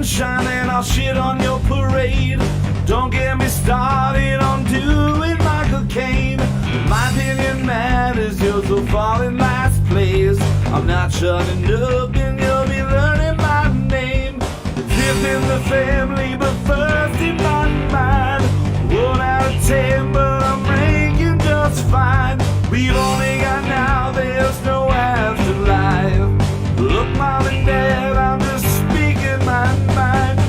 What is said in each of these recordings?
sunshine and I'll shit on your parade. Don't get me started on doing Michael Caine. My opinion matters, yours will fall in last place. I'm not shutting up and you'll be learning my name. Fifth in the family, but first in my mind. 1 out of 10, but I'm ranking just fine. We've only got now, there's no afterlife. Look, mom and dad, I'm just speaking my mind.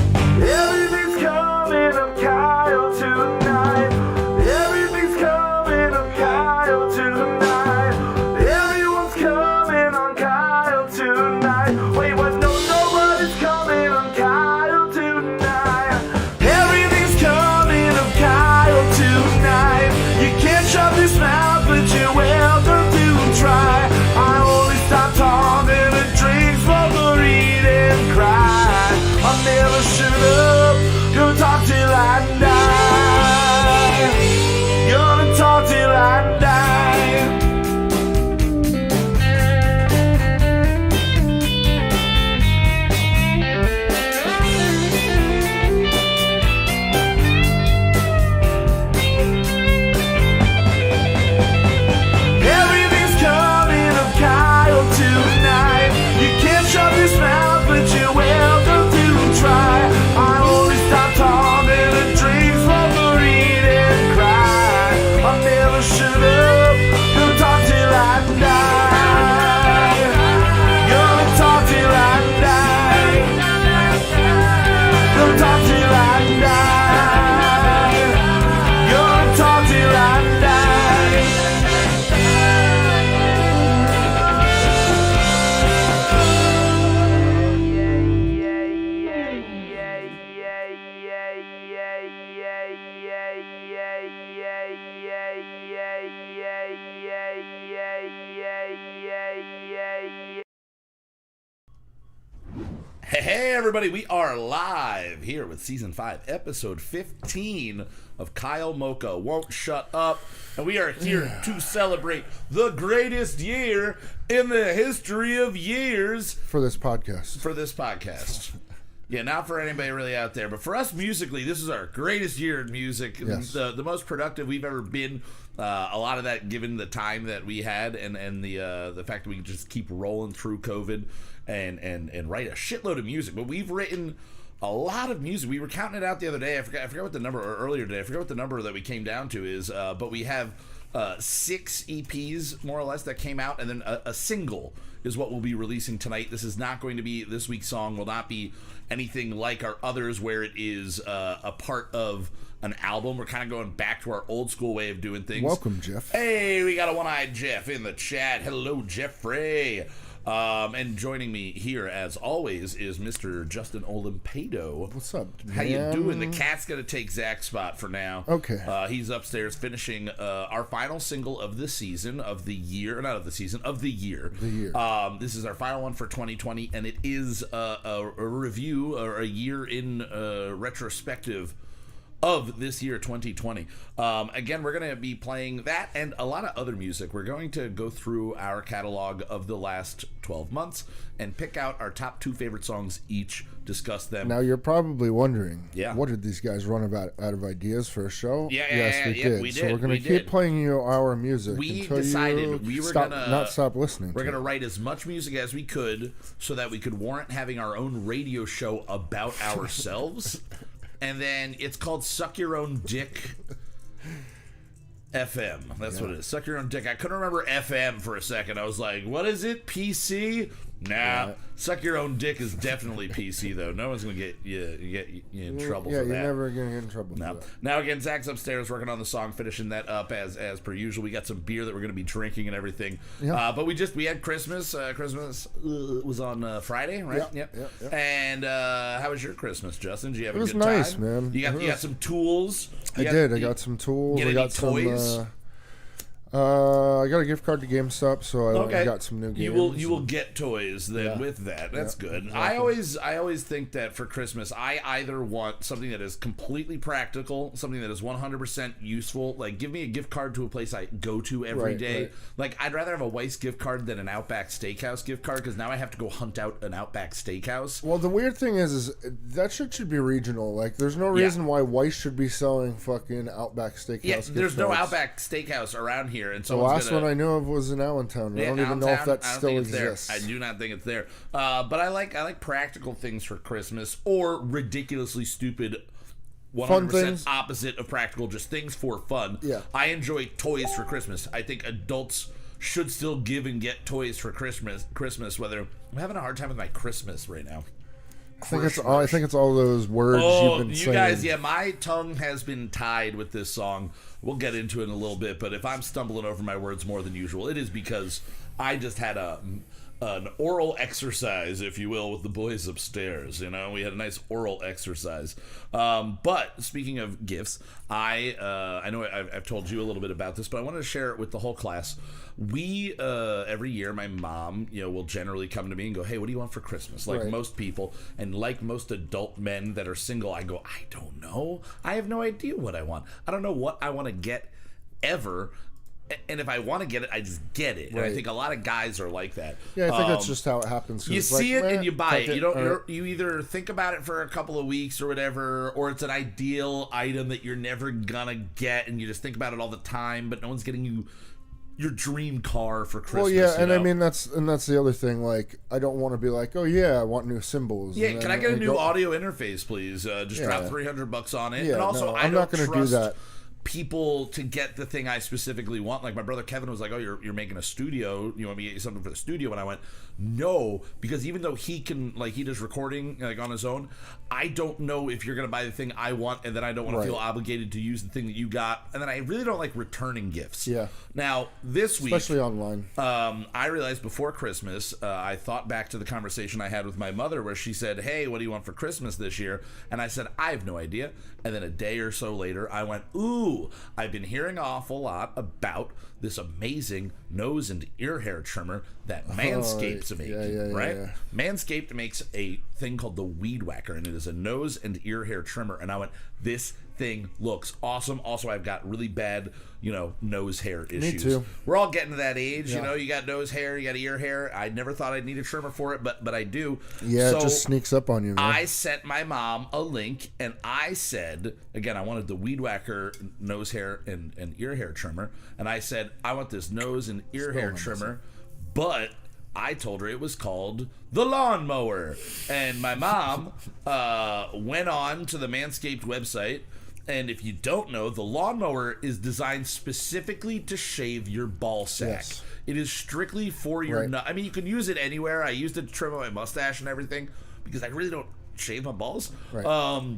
Everything's coming up Kyle tonight. Everything's coming up Kyle tonight. Everyone's coming on Kyle tonight. Wait, what? No, nobody's coming on Kyle tonight. Everything's coming up Kyle tonight. You can't shut this mouth, but you're welcome to try. I only stop talking and drink, smoke, read, and cry. I'll never shut up, gonna talk till I die. Gonna talk till I die. Everything's coming up Kyle tonight. You can't shut this mouth, but you're welcome to try. I only stop talking and drink, smoke, read, and cry. I'll never shut up, gonna talk till I die. Gonna talk till I die. Gonna talk till I die. Gonna talk till I die. Hey everybody, we are live here with Season 5, Episode 15 of Kyle Mocha Won't Shut Up, and we are here to celebrate the greatest year in the history of years For this podcast. for this podcast. Yeah, not for anybody really out there, but for us musically, this is our greatest year in music, Yes. the most productive we've ever been. A lot of that given the time that we had and the fact that we could just keep rolling through COVID and write a shitload of music. But we've written a lot of music. We were counting it out the other day. I forgot what the number, or earlier today. I forgot what the number that we came down to is. But we have 6 EPs more or less that came out, and then a single is what we'll be releasing tonight. This is not going to be, this week's song will not be anything like our others where it is a part of an album. We're kind of going back to our old school way of doing things. Welcome, Jeff. Hey, we got a one-eyed Jeff in the chat. Hello, Jeffrey. And joining me here, as always, is Mr. Justin Olimpado. What's up, How you man? doing? The cat's going to take Zach's spot for now. Okay. He's upstairs finishing our final single of the season, of the year. Not of the season, of the year. The year. This is our final one for 2020, and it is a review, or a year in retrospective of this year 2020. Again, we're going to be playing that and a lot of other music. We're going to go through our catalog of the last 12 months and pick out our top 2 favorite songs each, discuss them. Now, you're probably wondering, Yeah. what did these guys run out of ideas for a show? Yes, we did. did. So we're going We to keep did. playing you our music We until decided you we were not stop listening. We're to going to it. write as much music as we could so that we could warrant having our own radio show about ourselves. And then it's called Suck Your Own Dick FM. That's what it is. Suck Your Own Dick. I couldn't remember FM for a second. I was like, what is it? PC? Nah. Suck Your Own Dick is definitely PC, though. No one's going to get you in trouble for that. Yeah, you're never going to get in trouble No. for that. Now again, Zach's upstairs working on the song, finishing that up as per usual. We got some beer that we're going to be drinking and everything. Yeah. But we had Christmas. Christmas was on Friday, right? Yep. And how was your Christmas, Justin? Did you have It a was good nice, time? man. You got some tools. I did. I got some tools. Get I any got toys? I got a gift card to GameStop, so I got some new games. You will get toys then with that. That's good. Exactly. I always think that for Christmas, I either want something that is completely practical, something that is 100% useful. Like, give me a gift card to a place I go to every day. Right. Like, I'd rather have a Weis gift card than an Outback Steakhouse gift card, because now I have to go hunt out an Outback Steakhouse. Well, the weird thing is that shit should be regional. Like, there's no reason why Weis should be selling fucking Outback Steakhouse gift there's no cards. Outback Steakhouse around here. And the last one I knew of was in Allentown. I don't even know if that still exists. I do not think it's there. But I like practical things for Christmas, or ridiculously stupid 100% opposite of practical, just things for fun. Yeah. I enjoy toys for Christmas. I think adults should still give and get toys for Christmas. Whether I'm having a hard time with my Christmas right now. I think it's all those words you've been saying. Guys, my tongue has been tied with this song. We'll get into it in a little bit, but if I'm stumbling over my words more than usual, it is because I just had an oral exercise, if you will, with the boys upstairs. We had a nice oral exercise. But speaking of gifts, I know I've told you a little bit about this, but I wanted to share it with the whole class. We every year, my mom will generally come to me and go, hey, what do you want for Christmas? Like most people, and like most adult men that are single, I go, I don't know. I have no idea what I want. I don't know what I want to get ever. And if I want to get it, I just get it. And I think a lot of guys are like that. Yeah, I think that's just how it happens. You see it and you buy it. You either think about it for a couple of weeks or whatever, or it's an ideal item that you're never gonna get, and you just think about it all the time, but no one's getting you your dream car for Christmas. Well, I mean that's the other thing. Like, I don't want to be like, oh yeah, I want new symbols. Yeah, can I get a new audio interface, please? Just drop $300 on it. Yeah, and also, I'm not going to do that. People to get the thing I specifically want. Like, my brother Kevin was like, oh, you're making a studio, you want me to get you something for the studio? And I went, no, because even though he can, like, he does recording like on his own, I don't know if you're gonna buy the thing I want, and then I don't want to feel obligated to use the thing that you got, and then I really don't like returning gifts. Now this week, especially online, I realized before Christmas, I thought back to the conversation I had with my mother where she said, hey, what do you want for Christmas this year? And I said, I have no idea. And then a day or so later, I went, ooh, I've been hearing an awful lot about this amazing nose and ear hair trimmer that Manscaped's making, right? Yeah. Manscaped makes a thing called the Weed Whacker, and it is a nose and ear hair trimmer. And I went, this thing looks awesome. Also, I've got really bad, nose hair issues. Me too. We're all getting to that age, you got nose hair, you got ear hair. I never thought I'd need a trimmer for it, but I do. Yeah, so it just sneaks up on you, man. I sent my mom a link, and I said, again, I wanted the Weed Whacker nose hair and ear hair trimmer, and I said, I want this nose and ear hair trimmer, but I told her it was called the lawnmower. And my mom went on to the Manscaped website, and if you don't know, the lawnmower is designed specifically to shave your ball sack. Yes. It is strictly for your nut. I mean, you can use it anywhere. I used it to trim my mustache and everything because I really don't shave my balls. Right.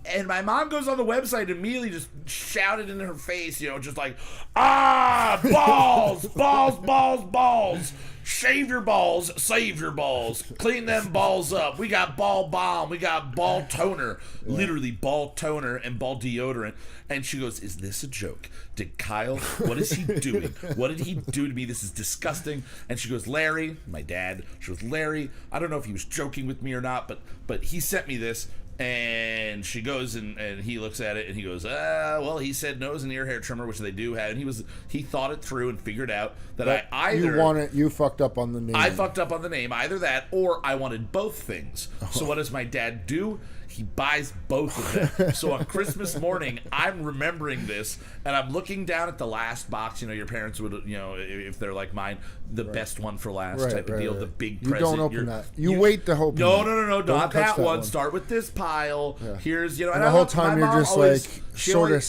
And my mom goes on the website and immediately just shouted in her face, just like, balls, balls, balls, balls. Shave your balls, save your balls, clean them balls up. We got ball balm, we got ball toner, literally ball toner and ball deodorant. And she goes, is this a joke? Did Kyle, what is he doing? What did he do to me? This is disgusting. And she goes, Larry, my dad, she goes, Larry, I don't know if he was joking with me or not, but he sent me this. And she goes and he looks at it and he goes, well, he said nose and ear hair trimmer, which they do have, and he thought it through and figured out that I either you fucked up on the name. I fucked up on the name, either that or I wanted both things. So what does my dad do? He buys both of them. So on Christmas morning, I'm remembering this, and I'm looking down at the last box. Your parents would, if they're like mine, the best one for last type of deal, the big present. You don't open that. You wait to open No, not that one. Start with this pile. Yeah. Here's, and the whole time you're just like sort of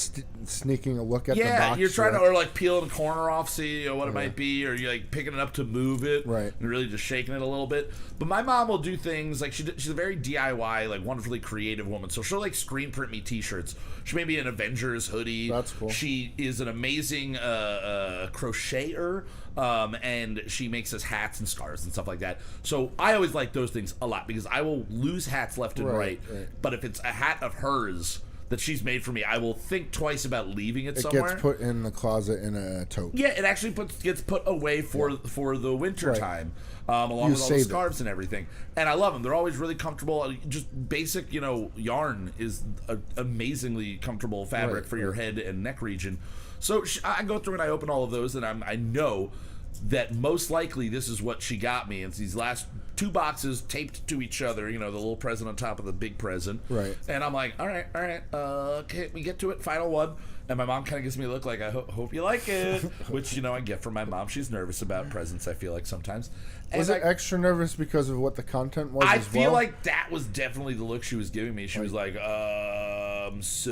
sneaking a look at the box. Yeah, you're trying to, or like peeling a corner off, see what it might be, or you're like picking it up to move it, and really just shaking it a little bit. But my mom will do things like she's a very DIY, like wonderfully creative woman. So she'll like screen print me T-shirts. She made me an Avengers hoodie. That's cool. She is an amazing crocheter, and she makes us hats and scarves and stuff like that. So I always like those things a lot because I will lose hats left and right. But if it's a hat of hers that she's made for me, I will think twice about leaving it somewhere. It gets put in the closet in a tote. Yeah, it actually gets put away for the winter time, along with all the scarves and everything. And I love them. They're always really comfortable. Just basic, yarn is an amazingly comfortable fabric for your head and neck region. So I go through and I open all of those, and I know that most likely this is what she got me. It's these last 2 boxes taped to each other, the little present on top of the big present. Right. And I'm like, all right, okay, we get to it, final one. And my mom kind of gives me a look like, I hope you like it, which, I get from my mom. She's nervous about presents, I feel like, sometimes. And was it extra nervous because of what the content was I feel like that was definitely the look she was giving me. She was like, so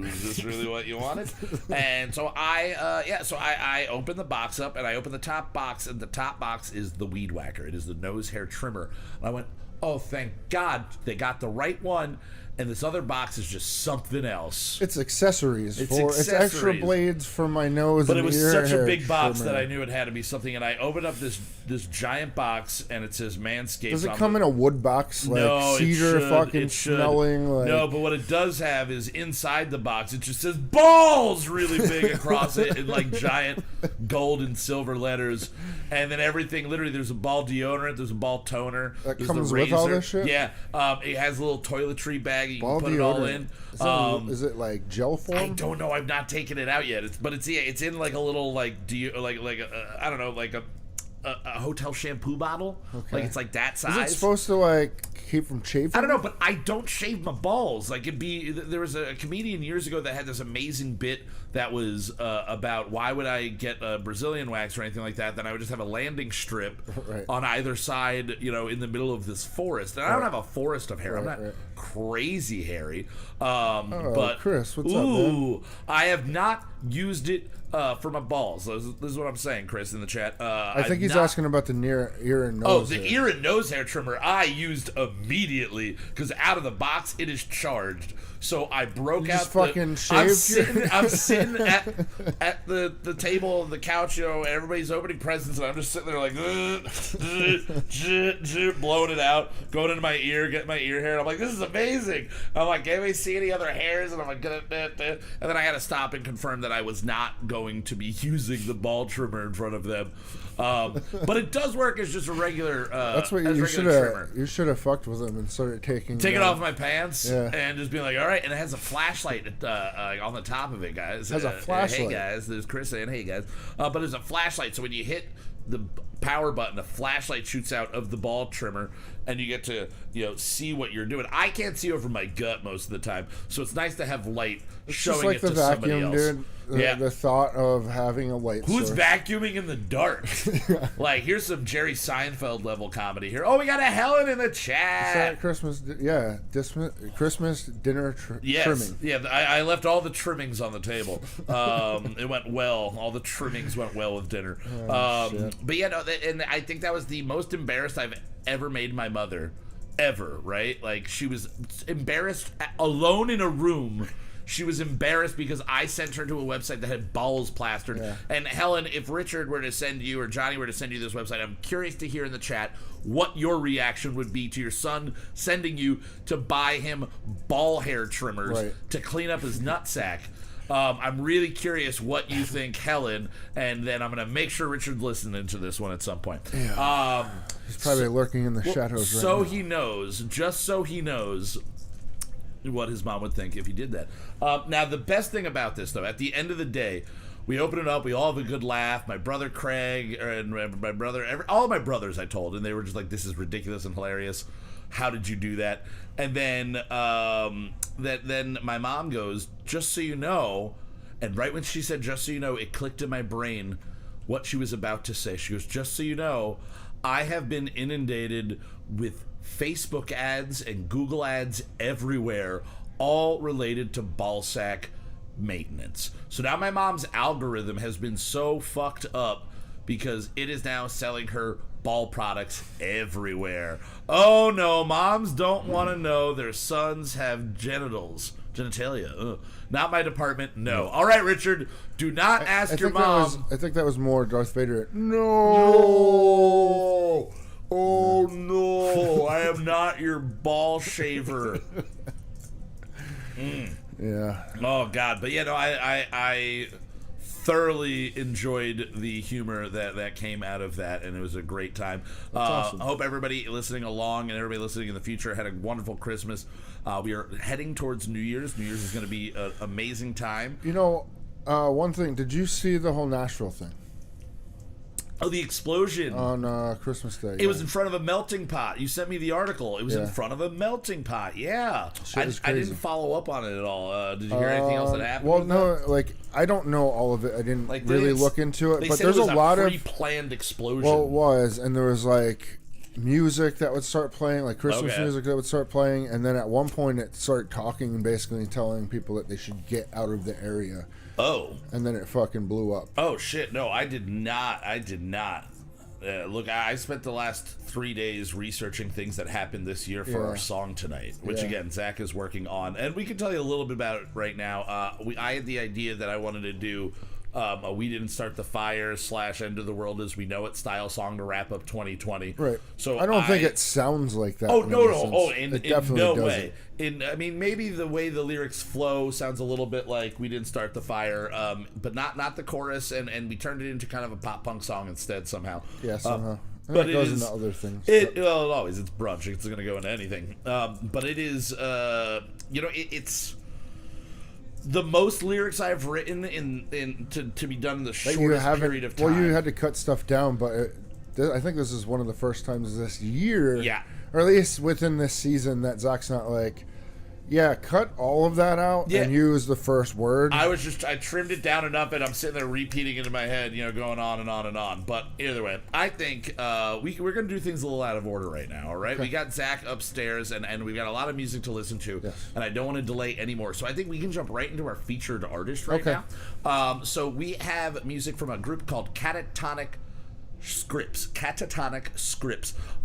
is this really what you wanted? And so I opened the box up, and I opened the top box, and the top box is the Weed Whacker. It is the nose hair trimmer. And I went, oh, thank God they got the right one. And this other box is just something else. It's accessories. It's extra blades for my nose. But and it was ear such a hair big box trimmer. that I knew it had to be something. And I opened up this giant box, and it says Manscaped. Does it come in a wood box, like no, cedar fucking smelling? Like... No, but what it does have is inside the box, it just says balls really big across it in like giant gold and silver letters. And then everything, literally, there's a ball deodorant, there's a ball toner. That there's comes the razor. with all this shit? Yeah. It has a little toiletry bag. You Ball can put deodorant. it all in. Is it like gel form? I don't know. I've not taken it out yet. It's in like a little I don't know, like a hotel shampoo bottle. Okay. Like it's like that size. Is it supposed to like keep from chafing? I don't know, but I don't shave my balls. Like there was a comedian years ago that had this amazing bit that was about why would I get a Brazilian wax or anything like that? Then I would just have a landing strip on either side, in the middle of this forest. And I don't have a forest of hair. I'm not crazy hairy. But Chris, what's up, man? I have not used it for my balls. This is what I'm saying, Chris, in the chat. I think he's asking about the ear and nose. Oh, the ear and nose hair trimmer I used immediately because out of the box it is charged. So I broke out. I'm sitting at the table on the couch. Everybody's opening presents, and I'm just sitting there like blowing it out, going into my ear, getting my ear hair. And I'm like, this is amazing. I'm like, can we see any other hairs? And I'm like, and then I had to stop and confirm that I was not going to be using the ball trimmer in front of them. But it does work as just a regular. That's what you should have. You should have fucked with them and started taking it off my pants and just being like, all right. And it has a flashlight on the top of it, guys. It has a flashlight. Hey guys, there's Chris saying, hey guys. But there's a flashlight, so when you hit the power button, a flashlight shoots out of the ball trimmer, and you get to see what you're doing. I can't see over my gut most of the time, so it's nice to have light showing it to somebody else. Dude. The thought of having a light. Who's vacuuming in the dark? Like, here's some Jerry Seinfeld level comedy here. Oh, we got a Helen in the chat. Christmas dinner trimming. Yeah, I left all the trimmings on the table. It went well. All the trimmings went well with dinner. But yeah, and I think that was the most embarrassed I've ever made my mother, ever. Right? Like, she was embarrassed alone in a room. She was embarrassed because I sent her to a website that had balls plastered. Yeah. And Helen, if Richard were to send you or Johnny were to send you this website, I'm curious to hear in the chat what your reaction would be to your son sending you to buy him ball hair trimmers to clean up his nutsack. I'm really curious what you think, Helen, and then I'm going to make sure Richard's listening to this one at some point. Yeah. He's probably lurking in the shadows right now. Just so he knows what his mom would think if he did that. Now, the best thing about this, though, at the end of the day, we open it up, we all have a good laugh. My brother Craig, and my brother, all of my brothers I told, and they were just like, this is ridiculous and hilarious. How did you do that? And then then my mom goes, just so you know, and right when she said, just so you know, it clicked in my brain what she was about to say. She goes, just so you know, I have been inundated with Facebook ads and Google ads everywhere, all related to ballsack maintenance. So now my mom's algorithm has been so fucked up because it is now selling her ball products everywhere. Oh no, moms don't want to know their sons have genitalia. Ugh. Not my department, no. All right, Richard, do not ask your mom. I think that was more Darth Vader. No. Oh no, I am not your ball shaver. Yeah. Oh God, but I thoroughly enjoyed the humor that came out of that, and it was a great time. Awesome. I hope everybody listening along and everybody listening in the future had a wonderful Christmas. We are heading towards New Year's. New Year's is going to be an amazing time. You know, one thing. Did you see the whole Nashville thing? Oh, the explosion on Christmas Day. It was in front of a melting pot. You sent me the article. It was in front of a melting pot. Yeah, I didn't follow up on it at all. Did you hear anything else that happened? Well, no, I don't know all of it. I didn't really look into it. But there's a lot of pre-planned explosion. Well, it was, and there was music that would start playing, like Christmas music that would start playing, and then at one point it started talking and basically telling people that they should get out of the area. Oh. And then it fucking blew up. Oh, shit. No, I did not. Look, I spent the last 3 days researching things that happened this year for our song tonight, which, again, Zach is working on. And we can tell you a little bit about it right now. I had the idea that I wanted to do a We Didn't Start the Fire / End of the World as We Know It style song to wrap up 2020. Right. So I don't think it sounds like that. Oh, no. Oh, in no doesn't. way. I mean, maybe the way the lyrics flow sounds a little bit like We Didn't Start the Fire, but not the chorus, and we turned it into kind of a pop punk song instead somehow. Yeah, somehow. But it goes into other things. Well, always, it's brunch. It's going to go into anything. But it is, it's the most lyrics I've written to be done in the shortest period of time. Well, you had to cut stuff down, but I think this is one of the first times this year, or at least within this season, that Zach's not like, cut all of that out and use the first word. I trimmed it down enough, and I'm sitting there repeating it in my head, going on and on and on. But either way, I think we're going to do things a little out of order right now, all right? Okay. We got Zach upstairs, and we've got a lot of music to listen to, and I don't want to delay anymore. So I think we can jump right into our featured artist right now. So we have music from a group called Catatonic Scripts.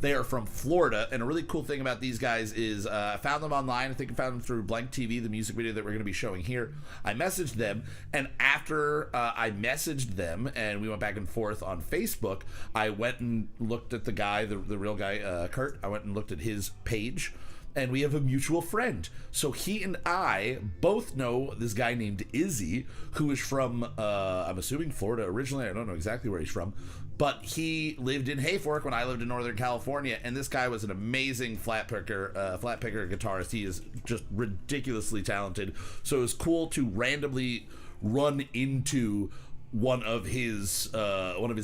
They are from Florida, and a really cool thing about these guys is I found them online. I think I found them through Blank TV, the music video that we're going to be showing here. I messaged them, and after I messaged them and we went back and forth on Facebook, I went and looked at the guy, the real guy, Kurt. I went and looked at his page, and we have a mutual friend. So he and I both know this guy named Izzy, who is from, I'm assuming Florida originally. I don't know exactly where he's from, but he lived in Hayfork when I lived in Northern California, and this guy was an amazing flat picker guitarist. He is just ridiculously talented. So it was cool to randomly run into one of his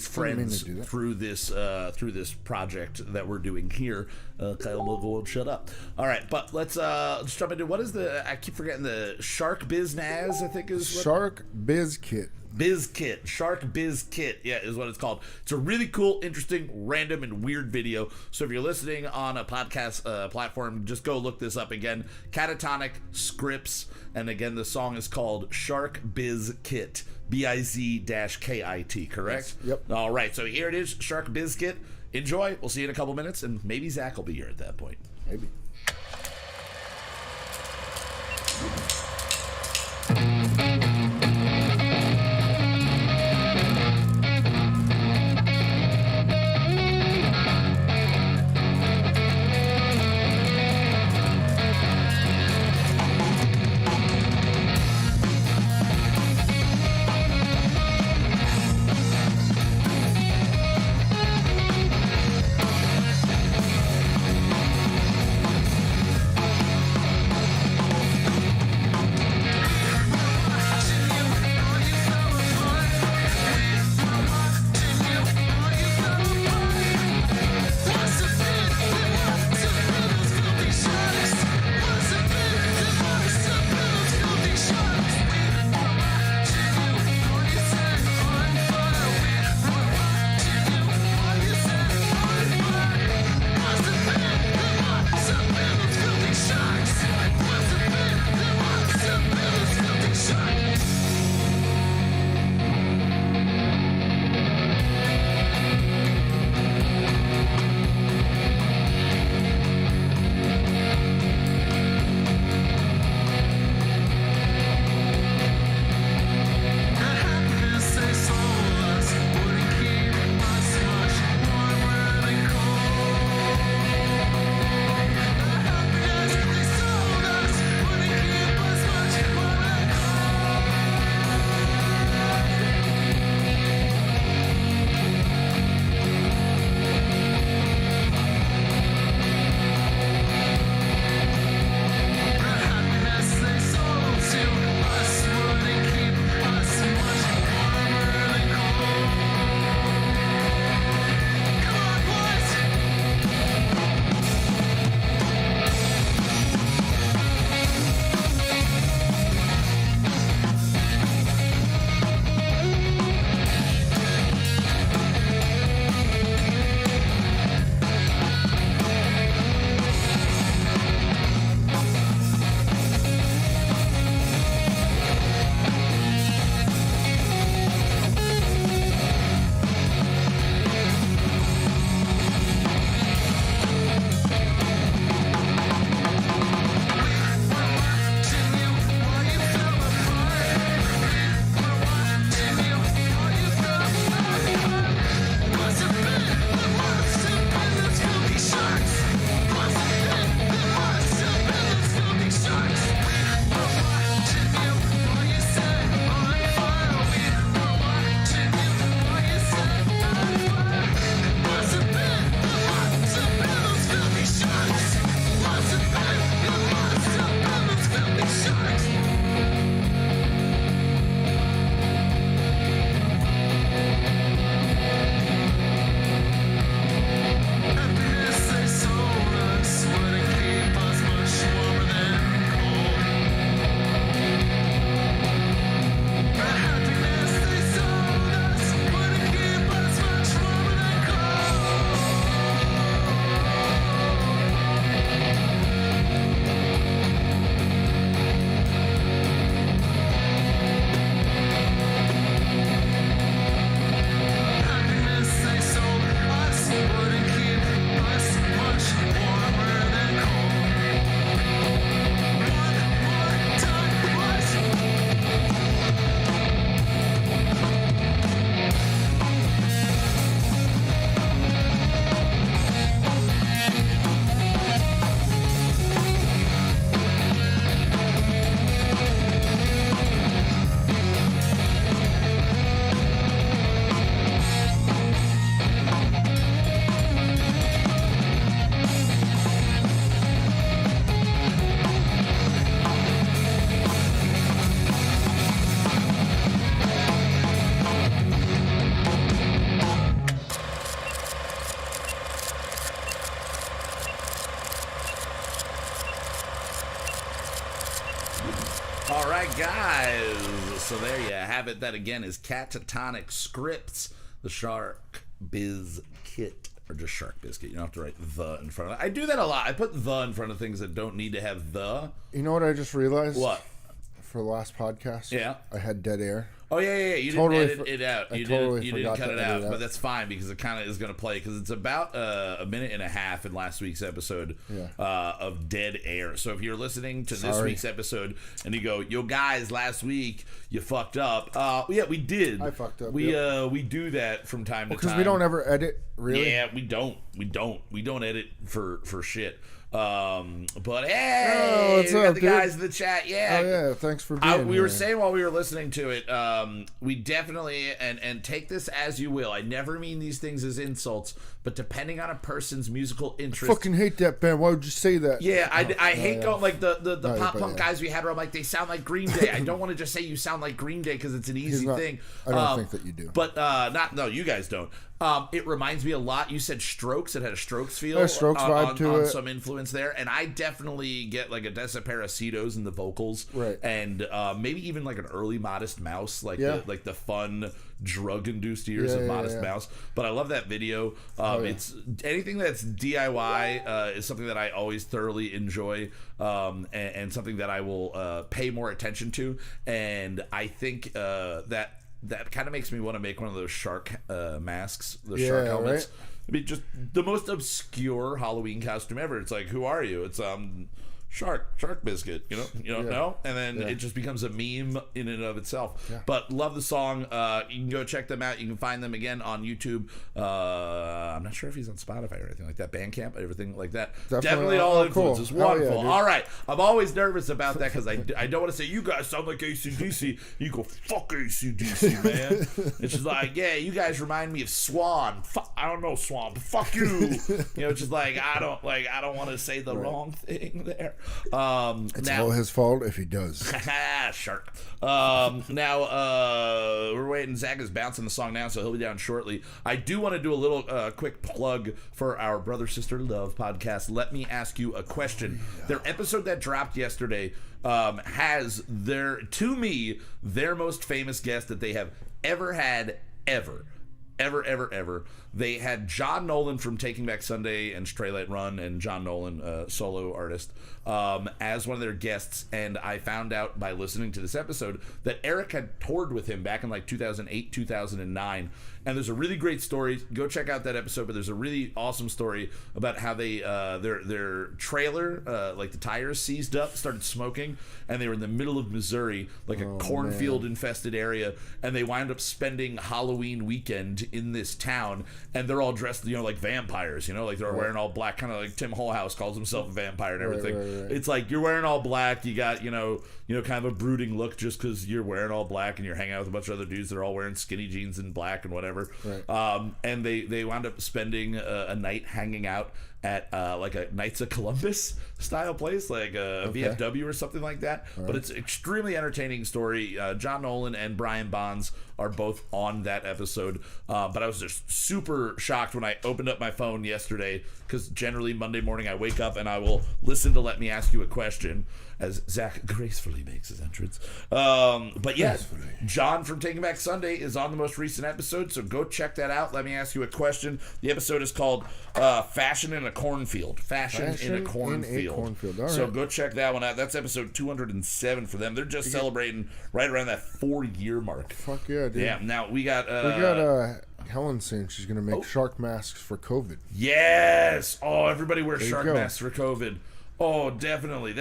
friends through this project that we're doing here. Kyle will go and shut up. All right, but let's jump into I keep forgetting the Shark Biz Naz, I think is what, Shark Biz Kit. Shark Biz Kit, is what it's called. It's a really cool, interesting, random, and weird video. So if you're listening on a podcast platform, just go look this up again. Catatonic Scripts, and again, the song is called Shark Biz Kit, BIZ-KIT, correct? Yes. Yep. All right, so here it is, Shark Biz Kit. Enjoy. We'll see you in a couple minutes, and maybe Zach will be here at that point. Maybe. have it. That again is Catatonic Scripts, the Shark Biz Kit. Or just Shark Biscuit. You don't have to write the in front of it. I do that a lot. I put the in front of things that don't need to have the. You know what I just realized? What? For the last podcast? Yeah. I had dead air. Oh, yeah. You totally didn't edit it out. You didn't cut it out. But that's fine because it kind of is going to play because it's about a minute and a half in last week's episode of dead air. So if you're listening to this week's episode and you go, yo, guys, last week you fucked up. Yeah, we did. I fucked up. We do that from time to time. Because we don't ever edit, really? Yeah, we don't. We don't edit for shit. But hey, what's up, the dude? guys in the chat. Yeah. Oh, yeah. Thanks for being here. We were saying while we were listening to it, we definitely, and take this as you will. I never mean these things as insults, but depending on a person's musical interest. I fucking hate that band. Why would you say that? Yeah, I hate going like the pop punk guys we had where I'm like, they sound like Green Day. I don't want to just say you sound like Green Day because it's an easy thing. I don't think that you do. But no, you guys don't. It reminds me a lot. You said Strokes. It had a Strokes feel. A Strokes vibe to it. Some influence there. And I definitely get like a Desaparecidos in the vocals. Right. And maybe even like an early Modest Mouse. Like the fun drug-induced years of Modest Mouse. But I love that video. It's anything that's DIY is something that I always thoroughly enjoy. And something that I will pay more attention to. And I think that kind of makes me want to make one of those shark masks, the shark helmets. Right? I mean, just the most obscure Halloween costume ever. It's like, who are you? It's Shark Biscuit. You don't know, and then it just becomes a meme in and of itself. Yeah. But love the song. You can go check them out. You can find them again on YouTube. I'm not sure if he's on Spotify or anything like that. Bandcamp, everything like that. Definitely all influences. Cool. Wonderful. All right, I'm always nervous about that because I don't want to say you guys sound like AC/DC. You go fuck AC/DC, man. It's just like, yeah, you guys remind me of Swan. I don't know Swan, but fuck you. It's just like I don't want to say the wrong thing there. It's all his fault if he does. Shark. Now we're waiting. Zach is bouncing the song now, so he'll be down shortly. I do want to do a little quick plug for our Brother Sister Love podcast. Let me ask you a question. Their episode that dropped yesterday has their most famous guest that they have ever had ever. They had John Nolan from Taking Back Sunday and Stray Light Run, and John Nolan, solo artist, as one of their guests. And I found out by listening to this episode that Eric had toured with him back in like 2008, 2009. And there's a really great story. Go check out that episode. But there's a really awesome story about how they their trailer, like the tires seized up, started smoking, and they were in the middle of Missouri, like a cornfield infested area, and they wound up spending Halloween weekend in this town, and they're all dressed, like vampires, like they're wearing all black, kind of like Tim Holhouse calls himself a vampire and everything. Right. It's like you're wearing all black, you got kind of a brooding look just because you're wearing all black and you're hanging out with a bunch of other dudes that are all wearing skinny jeans and black and whatever. Right. And they wound up spending a night hanging out at like a Knights of Columbus style place, like a VFW or something like that. Right. But it's extremely entertaining story. John Nolan and Brian Bonds are both on that episode. But I was just super shocked when I opened up my phone yesterday, because generally Monday morning I wake up and I will listen to Let Me Ask You a Question as Zach gracefully makes his entrance. But yes, John from Taking Back Sunday is on the most recent episode, so go check that out. Let me ask you a question. The episode is called Fashion in a Cornfield. Fashion in a Cornfield. All right. So go check that one out. That's episode 207 for them. They're just celebrating right around that 4-year mark. Fuck yeah, dude. Yeah, now we got Helen saying she's going to make shark masks for COVID. Yes! Oh, everybody wears shark masks for COVID. Oh, definitely.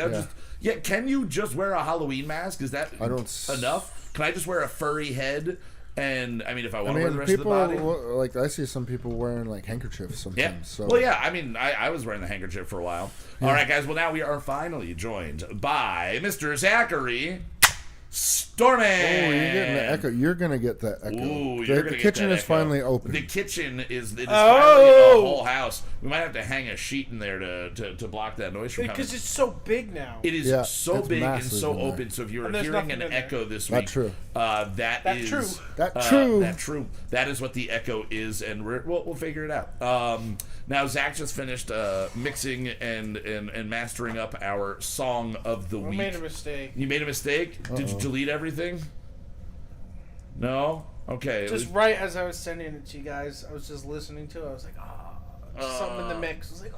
Can you just wear a Halloween mask? Is that enough? Can I just wear a furry head? And I mean, if I want to wear the rest of the body, like I see some people wearing like handkerchiefs sometimes. Yeah. So. Well, yeah. I mean, I was wearing the handkerchief for a while. Yeah. All right, guys. Well, now we are finally joined by Mr. Zachary Storman. Oh, you're getting the echo. You're gonna get that echo. Ooh, the kitchen is finally open. The kitchen is finally a whole house. We might have to hang a sheet in there to block that noise from coming. Because it's so big now. It is so big and so open. So if you're hearing an echo this week, that's true. That's true. That is what the echo is, and we'll figure it out. Now Zach just finished mixing and mastering up our song of the week. I made a mistake. You made a mistake? Did you delete everything? No? Okay. Just right as I was sending it to you guys, I was just listening to it. I was like, something in the mix. I was like,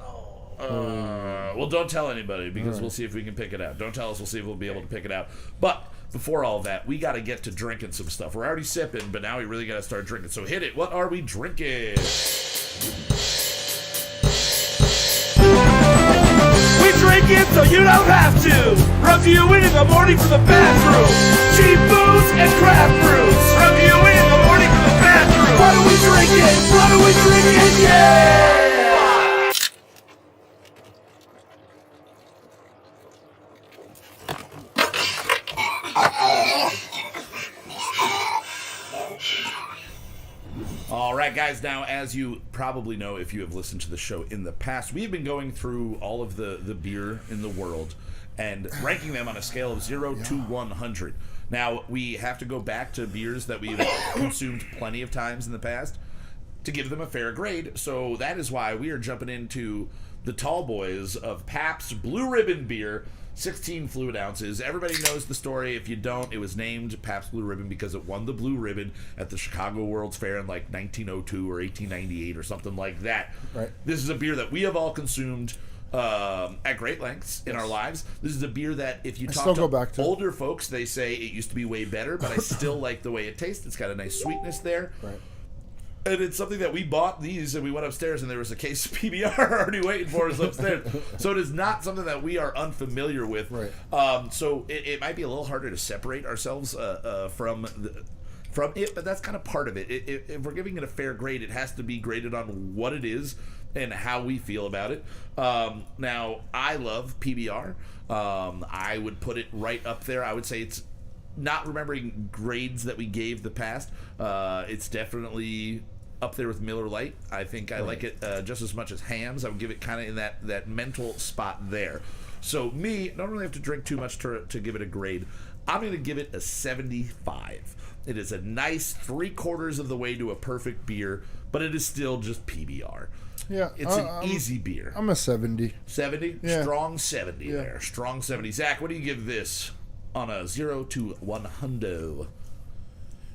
well, don't tell anybody because we'll see if we can pick it out. Don't tell us. We'll see if we'll be able to pick it out. But before all that, we got to get to drinking some stuff. We're already sipping, but now we really got to start drinking. So hit it. What are we drinking? We drink it so you don't have to. Reviewing in the morning from the bathroom. Cheap booze and craft brews. Reviewing in the morning from the bathroom. What are we drinking? What are we drinking? Yeah! All right, guys. Now, as you probably know, if you have listened to the show in the past, we've been going through all of the beer in the world and ranking them on a scale of 0 to 100. Now, we have to go back to beers that we've consumed plenty of times in the past to give them a fair grade. So that is why we are jumping into the tall boys of Pabst Blue Ribbon beer. 16 fluid ounces. Everybody knows the story. If you don't, it was named Pabst Blue Ribbon because it won the Blue Ribbon at the Chicago World's Fair in like 1902 or 1898 or something like that. Right. This is a beer that we have all consumed at great lengths in our lives. This is a beer that if you talk to older folks, they say it used to be way better, but I still like the way it tastes. It's got a nice sweetness there. Right. And it's something that we bought these and we went upstairs and there was a case of PBR already waiting for us upstairs. So it is not something that we are unfamiliar with. Right. So it might be a little harder to separate ourselves from it, but that's kind of part of it. If we're giving it a fair grade, it has to be graded on what it is and how we feel about it. Now, I love PBR. I would put it right up there. I would say it's, not remembering grades that we gave the past, it's definitely up there with Miller Lite. I think I like it just as much as Hams. I would give it kind of in that mental spot there. So me, I don't really have to drink too much to give it a grade. I'm going to give it a 75. It is a nice 3/4 of the way to a perfect beer, but it is still just PBR. Yeah, it's an easy beer. I'm a 70. 70? Yeah. Strong 70 there. Strong 70. Zach, what do you give this on a 0 to 100?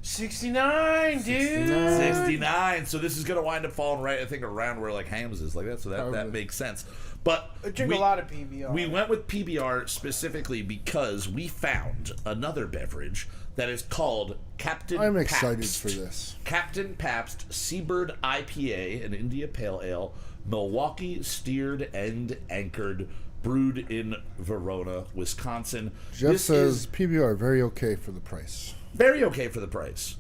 69, dude. 69. So this is going to wind up falling right, I think, around where like Hams is like that. So that makes sense. But I drink a lot of PBR. We went with PBR specifically because we found another beverage that is called Captain Pabst. I'm excited for this. Captain Pabst Seabird IPA, an India Pale Ale, Milwaukee steered and anchored, brewed in Verona, Wisconsin. Jeff says PBR very okay for the price. Very okay for the price.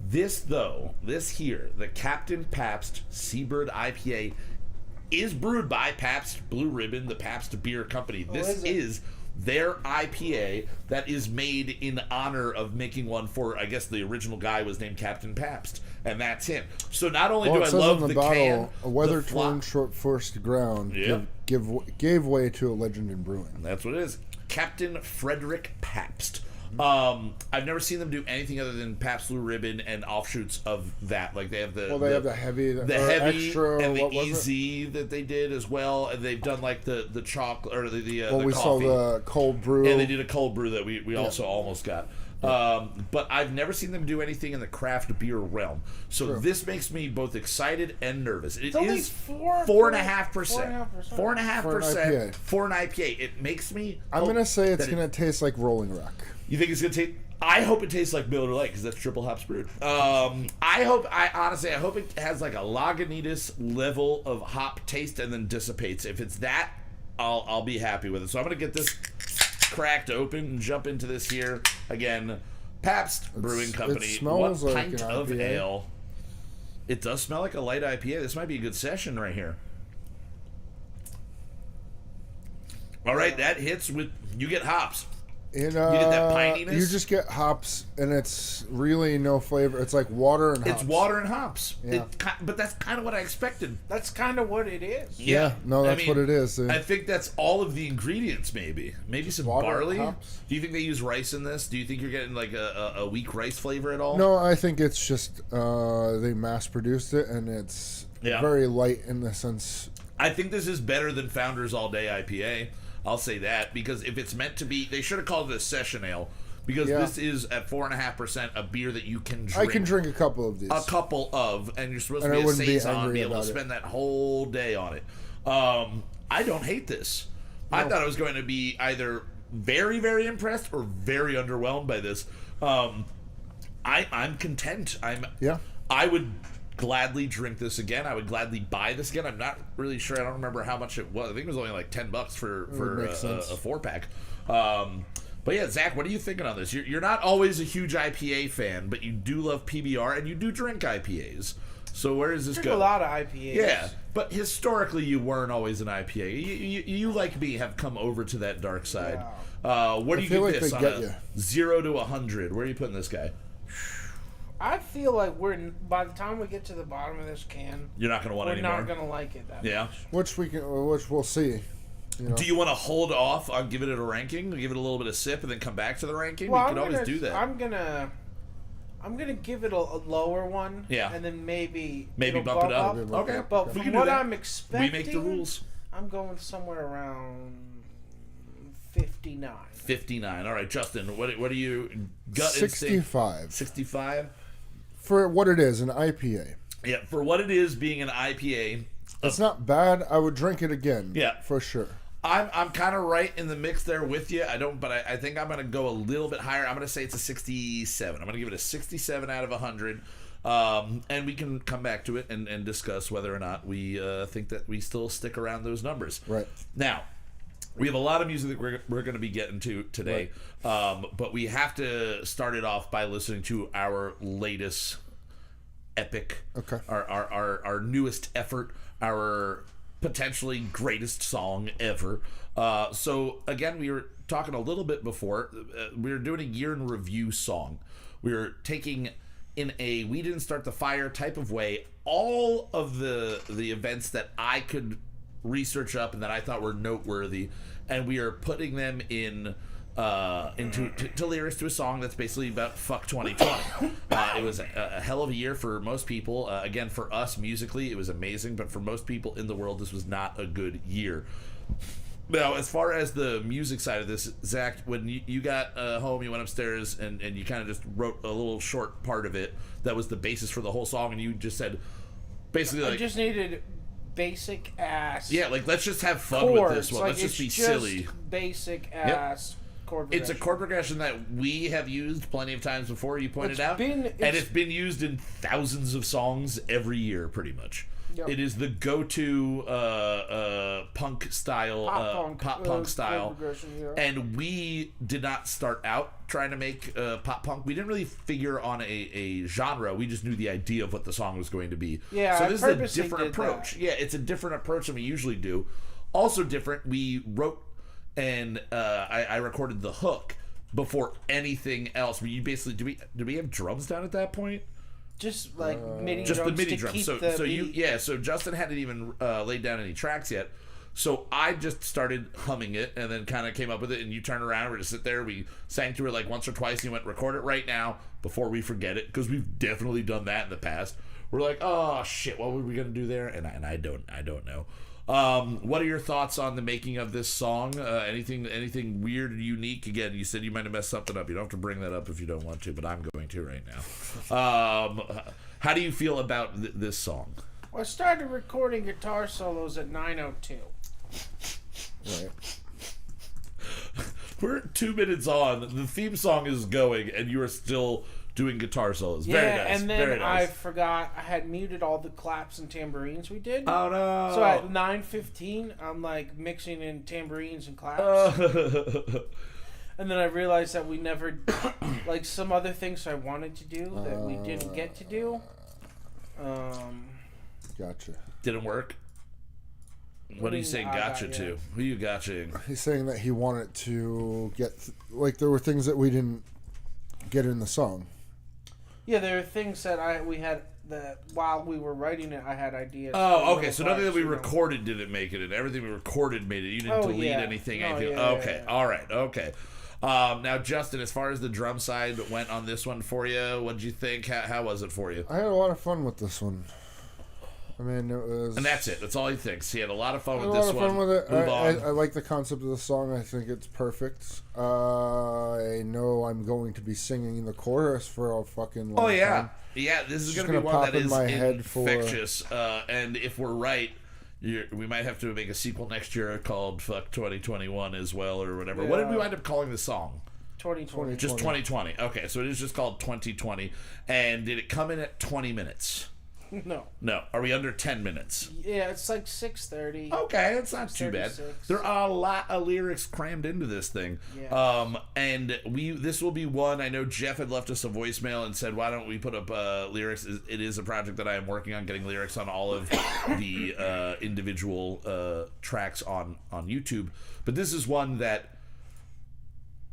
This here, the Captain Pabst Seabird IPA, is brewed by Pabst Blue Ribbon, the Pabst Beer Company. This is their IPA that is made in honor of making one for, I guess the original guy was named Captain Pabst, and that's him. So not only do I love the bottle, can, a weather-torn, short-forced ground gave way to a legend in brewing. And that's what it is. Captain Frederick Pabst. I've never seen them do anything other than Pabst Blue Ribbon and offshoots of that. Like they have the have the heavy, extra, and the what was easy that they did as well, and they've done like the chocolate or the we coffee. Saw the cold brew, and they did a cold brew that we also almost got. But I've never seen them do anything in the craft beer realm. So this makes me both excited and nervous. It is 4.5%. 4.5% for an IPA. It makes me. I'm gonna say it's gonna taste like Rolling Rock. You think it's gonna taste? I hope it tastes like Miller Lite because that's triple hops brewed. I hope it has like a Lagunitas level of hop taste and then dissipates. If it's that, I'll be happy with it. So I'm gonna get this cracked open and jump into this here again. Pabst Brewing Company. It smells what like pint an of IPA. ale? It does smell like a light IPA. This might be a good session right here. All right, that hits with you get hops. You get that pininess. You just get hops, and it's really no flavor. It's like water and hops. It's water and hops. Yeah. But that's kind of what I expected. That's kind of what it is. Yeah. No, that's what it is. I think that's all of the ingredients, maybe. Maybe some water, barley. hops. Do you think they use rice in this? Do you think you're getting like a weak rice flavor at all? No, I think it's just they mass-produced it, and it's very light in the sense. I think this is better than Founders All Day IPA. I'll say that, because if it's meant to be, they should have called it a session ale, because this is at 4.5% a beer that you can drink. I can drink a couple of these. A couple of, and you're supposed to be a saison, be able to spend that whole day on it. I don't hate this. No. I thought I was going to be either very, very impressed or very underwhelmed by this. I'm content. I would gladly drink this again. I would gladly buy this again. I'm not really sure. I don't remember how much it was. I think it was only like $10 for a 4-pack. But yeah, Zach, what are you thinking on this? You're not always a huge IPA fan, but you do love PBR and you do drink IPAs. So where does this go? A lot of IPAs. Yeah, but historically you weren't always an IPA. You like me, have come over to that dark side. Wow. What do you give this on a 0 to 100? Where are you putting this guy? I feel like by the time we get to the bottom of this can, you're not going to want anymore. We're not going to like it that much. Which we'll see. Do you want to hold off on giving it a ranking, give it a little bit of sip, and then come back to the ranking? Well, we can always do that. I'm gonna give it a lower one. Yeah. And then maybe bump it up. Okay. But from what I'm expecting, we make the rules. I'm going somewhere around 59. 59. All right, Justin. What are you? Gut 65. 65. For what it is, an IPA. Yeah, for what it is, being an IPA. It's not bad. I would drink it again. Yeah, for sure. I'm kind of right in the mix there with you. I think I'm going to go a little bit higher. I'm going to say it's a 67. I'm going to give it a 67 out of 100. And we can come back to it and discuss whether or not we think that we still stick around those numbers. Right. Now, we have a lot of music that we're going to be getting to today. Right. But we have to start it off by listening to our latest epic. Okay. Our newest effort, our potentially greatest song ever. So again, we were talking a little bit before. We were doing a year in review song. We were taking in a we didn't start the fire type of way all of the events that I could research up and that I thought were noteworthy, and we are putting them in into lyrics to a song that's basically about fuck 2020. It was a hell of a year for most people. Again, for us musically, it was amazing, but for most people in the world, this was not a good year. Now, as far as the music side of this, Zach, when you got home, you went upstairs and you kind of just wrote a little short part of it that was the basis for the whole song, and you just said, basically, like, I just needed basic ass. Yeah, like, let's just have fun with this one. Like, let's just be silly. Basic ass. Yep. It's a chord progression that we have used plenty of times before, you pointed out. And it's been used in thousands of songs every year, pretty much. Yep. It is the go-to punk style, pop punk style. And we did not start out trying to make pop punk. We didn't really figure on a genre. We just knew the idea of what the song was going to be. Yeah, so this is a different approach. Yeah, it's a different approach than we usually do. Also different, we wrote and I recorded the hook before anything else. You basically did we have drums down at that point? Just like MIDI just drums. The MIDI drums. So Justin hadn't even laid down any tracks yet. So I just started humming it and then kind of came up with it. And you turned around, we're just sit there. We sang to it like once or twice. And you went, record it right now before we forget it, because we've definitely done that in the past. We're like, oh shit, what were we gonna do there? And I don't know. What are your thoughts on the making of this song? Anything weird or unique? Again, you said you might have messed something up. You don't have to bring that up if you don't want to, but I'm going to right now. How do you feel about this song? Well, I started recording guitar solos at 9:02. Right. We're 2 minutes on. The theme song is going, and you are still doing guitar solos. Yeah, very nice. And then very nice. I forgot I had muted all the claps and tambourines we did. Oh no! So at 9:15, I'm like mixing in tambourines and claps. And then I realized that we never, like some other things I wanted to do that we didn't get to do. Gotcha. Didn't work. What are you saying gotcha to? Who are you gotchaing? He's saying that he wanted to get, like, there were things that we didn't get in the song. Yeah, there are things that we had that while we were writing it, I had ideas. Oh, okay. So nothing that we recorded didn't make it in. Everything we recorded made it. You didn't delete anything. Okay. All right. Okay. Now, Justin, as far as the drum side went on this one for you, what did you think? How was it for you? I had a lot of fun with this one. I mean, it was... And that's it. That's all he thinks. He had a lot of fun with a this lot of one. fun with it. Move on. I like the concept of the song. I think it's perfect. I know I'm going to be singing the chorus for a fucking long time. Yeah, this is Just going to be one pop that in is my head for- infectious. And if we're right, we might have to make a sequel next year called Fuck 2021 as well, or whatever. Yeah. What did we wind up calling the song? 2020. Just 2020. Okay, so it is just called 2020. And did it come in at 20 minutes? No. No. Are we under 10 minutes? Yeah, it's like 6:30. Okay, that's not too bad. 36. There are a lot of lyrics crammed into this thing. Yeah. And this will be one. I know Jeff had left us a voicemail and said, why don't we put up lyrics? It is a project that I am working on, getting lyrics on all of the individual tracks on YouTube. But this is one that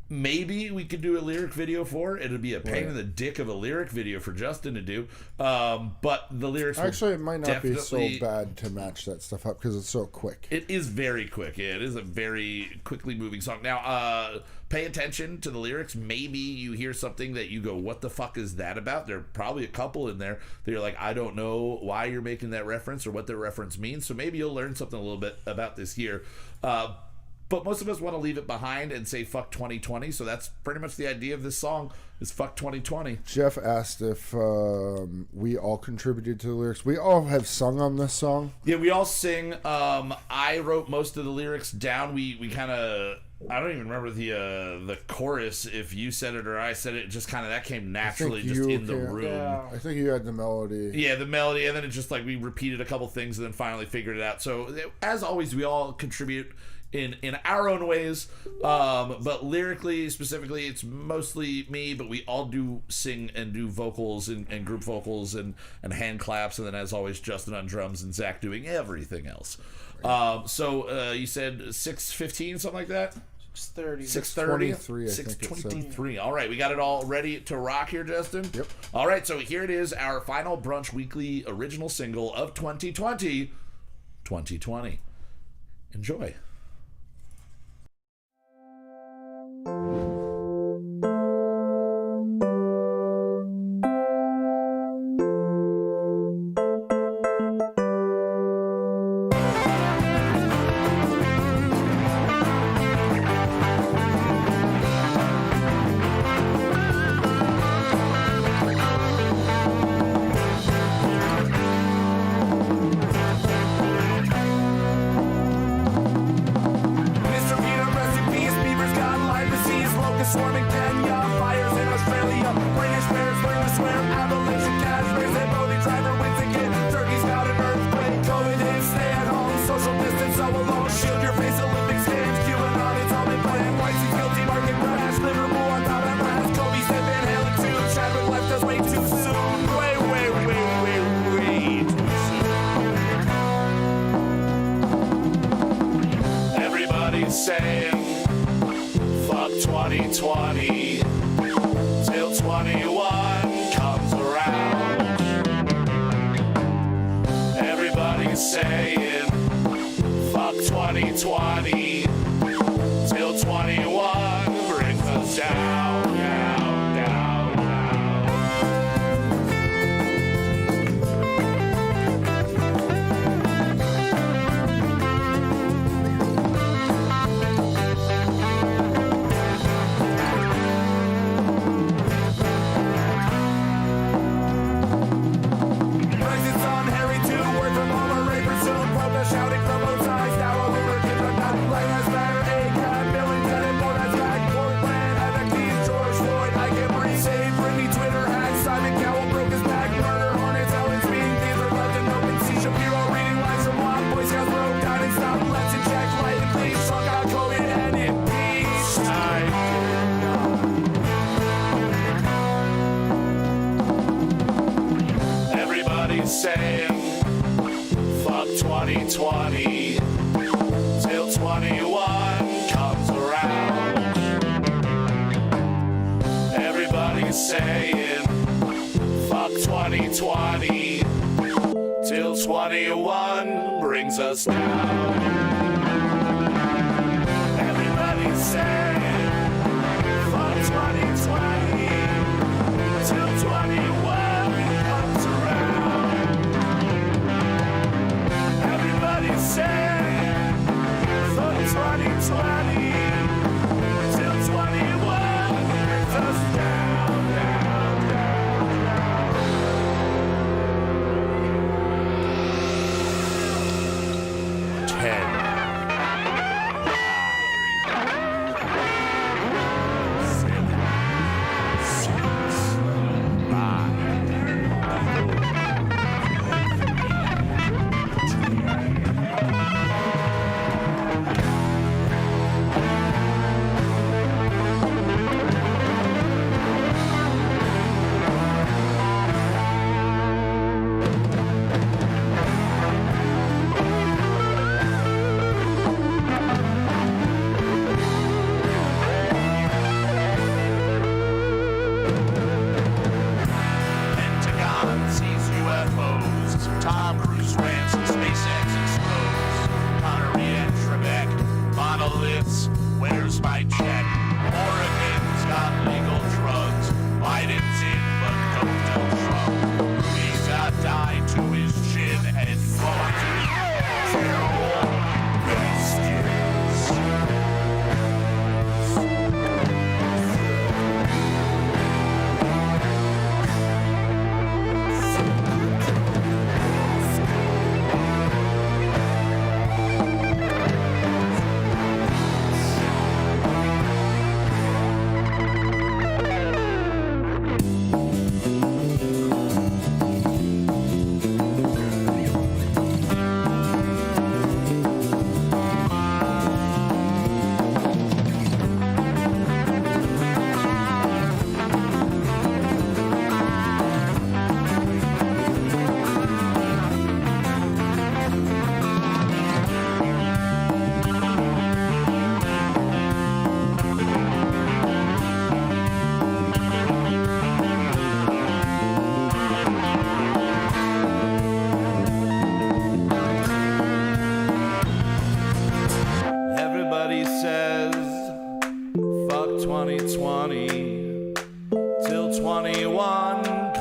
maybe we could do a lyric video for. It'd be a pain in the dick of a lyric video for Justin to do. But the lyrics Actually, it might not be so definitely bad to match that stuff up because it's so quick. It is very quick. Yeah, it is a very quickly moving song. Now, pay attention to the lyrics. Maybe you hear something that you go, what the fuck is that about? There are probably a couple in there that you're like, I don't know why you're making that reference or what the reference means. So maybe you'll learn something a little bit about this year. But most of us want to leave it behind and say fuck 2020. So that's pretty much the idea of this song is fuck 2020. Jeff asked if we all contributed to the lyrics. We all have sung on this song. Yeah, we all sing. I wrote most of the lyrics down. We kind of... I don't even remember the chorus. If you said it or I said it, just kind of that came naturally just in the room. Yeah. I think you had the melody. Yeah, the melody, and then it just like we repeated a couple things and then finally figured it out. So as always, we all contribute in our own ways, but lyrically specifically it's mostly me, but we all do sing and do vocals and group vocals and hand claps, and then as always Justin on drums and Zach doing everything else. So you said 6:15, something like that? 6:30. 6:30? 6:23, I think it said. 6:23. All right, we got it all ready to rock here, Justin? Yep. All right, so here it is, our final Brunch Weekly original single of 2020. Enjoy. Saying fuck 2020 till 21 comes around. Everybody's saying fuck 2020 till 21 brings us down, down, down, down. Shouting from both sides, now a lunar kids are not like us better. A-Cab, Billy, Dead, and Portland's back, Portland, Evan Keys, George Floyd, I can't breathe, save Britney, Twitter hacks, Simon Cowell broke his back, murder, hornets, Ellen speeding, thieves are left in open sea, Shapiro reading lines from Wild Boy Scouts, broke down and stopped, let's inject light and please, truck out COVID and in peace. Everybody's saying fuck 2020 till 21 comes around. Everybody's saying fuck 2020 till 21 brings us down. Everybody's saying fuck 2020 till 21 comes around.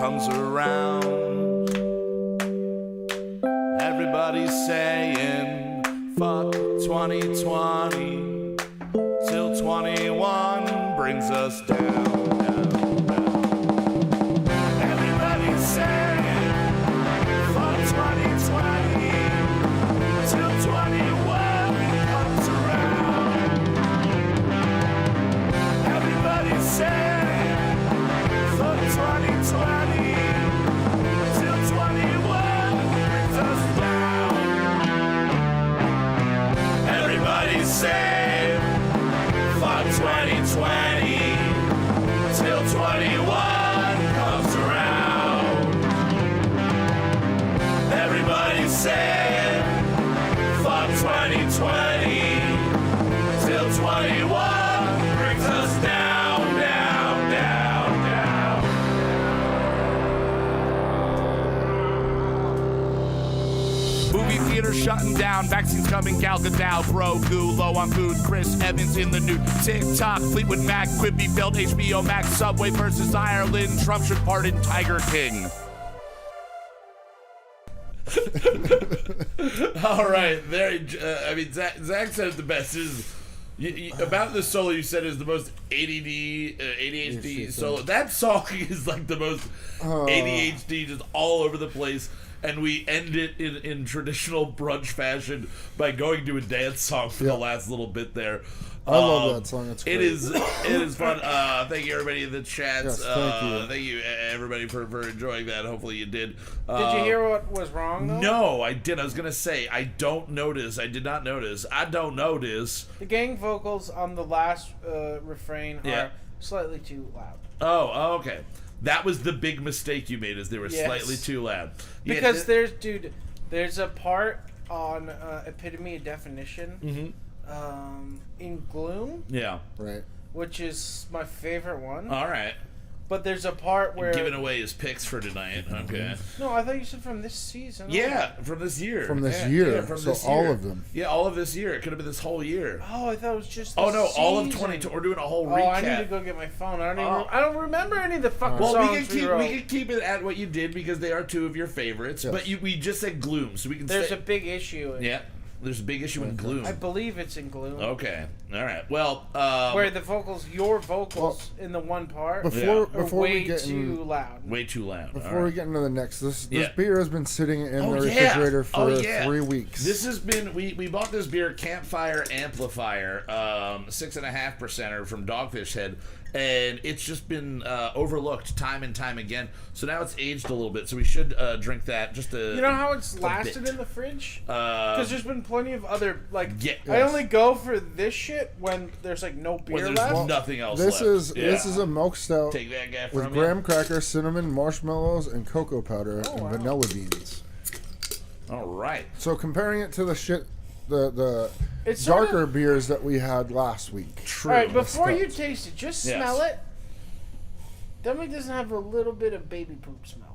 comes around. Everybody's saying, fuck 2020, till 21 brings us down, down, down. Everybody's saying, fuck 2020, till 21 comes around. Everybody's saying, fuck 2020, till 21 brings us down. Everybody's saying, fuck 2020, till 21 comes around. Everybody's saying, fuck 2020, till 21 brings us down, down, down, down. Movie theater shutting down, vaccines coming, Gal Gadot, Grogu, low on food, Chris Evans in the new TikTok, Fleetwood Mac, Quibi built HBO Max, Subway versus Ireland, Trump should pardon Tiger King. All right, there. I mean, Zach said it the best. Is about this solo you said is the most ADHD solo. That song is like the most ADHD, just all over the place. And we end it in traditional brunch fashion by going to a dance song for the last little bit there. I love that song. It's great. It is fun. Thank you everybody in the chats. Yes, thank you everybody for enjoying that. Hopefully you did. Did you hear what was wrong though? No, I didn't. I was gonna say I don't notice. I did not notice. I don't notice. The gang vocals on the last refrain are slightly too loud. Oh, okay. That was the big mistake you made. Is they were slightly too loud. Because there's a part on Epitome of Definition. In Gloom. Yeah. Right. Which is my favorite one. All right. But there's a part where... Giving away his picks for tonight. Okay. No, I thought you said from this season. Yeah, from this year. From this year. Yeah, from so this year. all of them. Yeah, all of this year. It could have been this whole year. Oh, I thought it was just Oh, no, season. all of 2020. We're doing a whole recap. Oh, I need to go get my phone. I don't remember any of the fucking songs we wrote. can keep it at what you did because they are two of your favorites. Yes. But we just said Gloom, so we can There's a big issue. Yeah, there's a big issue in Gloom. I believe it's in Gloom. Okay, all right. Well, where the vocals, your vocals in the one part, before are way we get too loud. Way too loud. Before we get into the next, this beer has been sitting in the refrigerator for 3 weeks. This has been we bought this beer Campfire Amplifier, 6.5% from Dogfish Head, and it's just been overlooked time and time again. So now it's aged a little bit. So we should drink that. Just you know how it's lasted in the fridge? Because there's been plenty of other I only go for this shit when there's like no beer when there's left. Nothing else This left. This is a milk stout. Take that guy with from graham cracker, cinnamon, marshmallows, and cocoa powder and vanilla beans. All right. So comparing it to the It's darker beers that we had last week. True. All right, before you taste it, just Yes. smell it. Tell me it doesn't have a little bit of baby poop smell.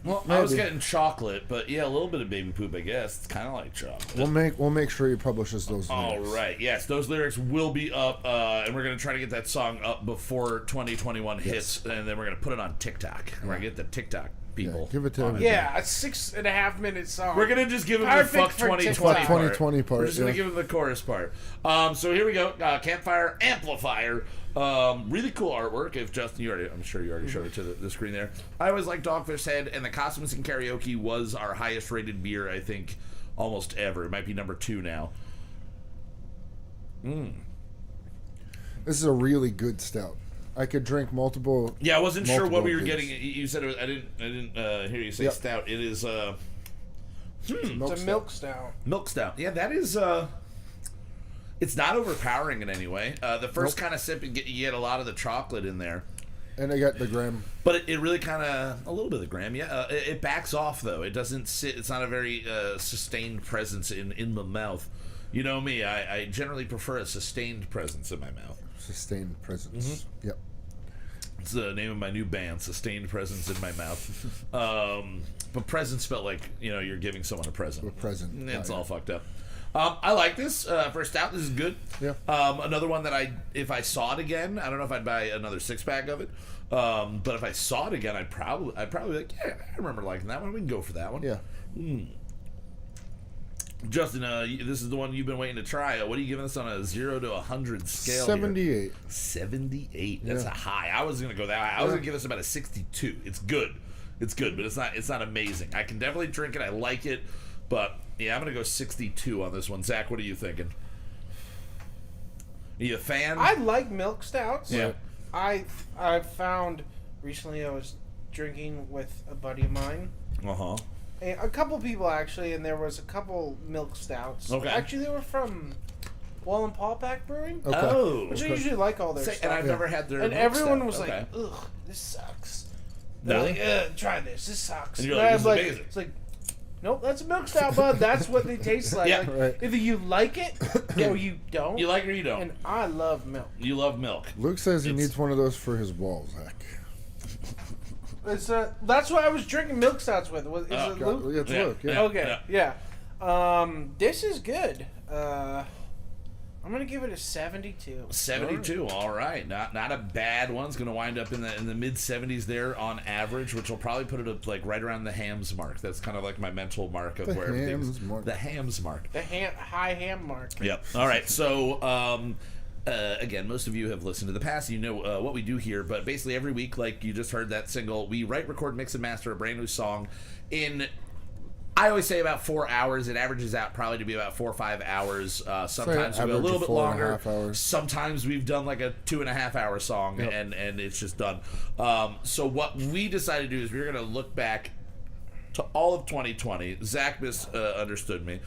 Well, I was getting chocolate, but yeah, a little bit of baby poop, I guess. It's kind of like chocolate. We'll make sure he publishes those lyrics. All right. Yes, those lyrics will be up, and we're going to try to get that song up before 2021 hits, and then we're going to put it on TikTok. We're going to get the TikTok people. Give it to him. Yeah, a 6.5 minute song. We're going to just give him the Perfect fuck for 2020 TikTok. part. 2020 part. We're just going to give him the chorus part. So here we go. Campfire Amplifier. Really cool artwork. If Justin, I'm sure you already showed it to the screen there. I always like Dogfish Head, and the Costumes and Karaoke was our highest rated beer, I think, almost ever. It might be number 2 now. This is a really good stout. I could drink multiple. Yeah, I wasn't sure what we were beers. getting. You said it was, I didn't hear you say stout. It is It's a milk stout. milk stout. Yeah, that is it's not overpowering in any way. The first kind of sip, you get a lot of the chocolate in there. And I got the graham. But it really kind of, a little bit of the graham, yeah. It backs off, though. It doesn't sit, it's not a very sustained presence in the mouth. You know me, I generally prefer a sustained presence in my mouth. Sustained presence. Yep. It's the name of my new band, Sustained Presence in My Mouth. But presence felt like, you're giving someone a present. A present. It's all fucked up. I like this for a stout. This is good. Yeah. Another one that if I saw it again, I don't know if I'd buy another 6-pack of it. But if I saw it again, I'd probably be like, yeah, I remember liking that one. We can go for that one. Yeah. Justin, this is the one you've been waiting to try. What are you giving us on a 0 to 100 scale? 78. Here? 78. That's a high. I was gonna go that high. I was gonna give this about a 62. It's good. It's good, but it's not amazing. I can definitely drink it. I like it, but yeah, I'm gonna go 62 on this one. Zach, what are you thinking? Are you a fan? I like milk stouts. Yeah. I found recently I was drinking with a buddy of mine. Uh-huh. A couple people actually, and there was a couple milk stouts. Okay. Actually, they were from Wall and Paul Pack Brewing. Okay. Oh. Which I usually like all their stuff. And I've never had their And milk everyone stout. was Okay. like, ugh, this sucks. No? They're like, try this. This sucks. And you're like, this is amazing. It's like, nope, that's a milk stout, bud. That's what they taste like. Yeah. Like, Right. either you like it or you don't. You like it or you don't? And I love milk. You love milk. Luke says he needs one of those for his wall, Zach. That's what I was drinking milk stouts with. Is it Luke? It's Luke, yeah. Okay, yeah. This is good. I'm gonna give it a 72. 72, all right. Not a bad one. It's going to wind up in the mid 70s there on average, which will probably put it up like right around the hams mark. That's kind of like my mental mark of where everything's the hams mark. The high ham mark. Yep. All right. So again, most of you have listened to the past. You know what we do here, but basically every week, like you just heard that single, we write, record, mix, and master a brand new song in. I always say about 4 hours. It averages out probably to be about 4 or 5 hours. Sometimes we go a little bit longer. Sometimes we've done like a 2.5 hour song, and it's just done. So what we decided to do is we're going to look back to all of 2020. Zach misunderstood me.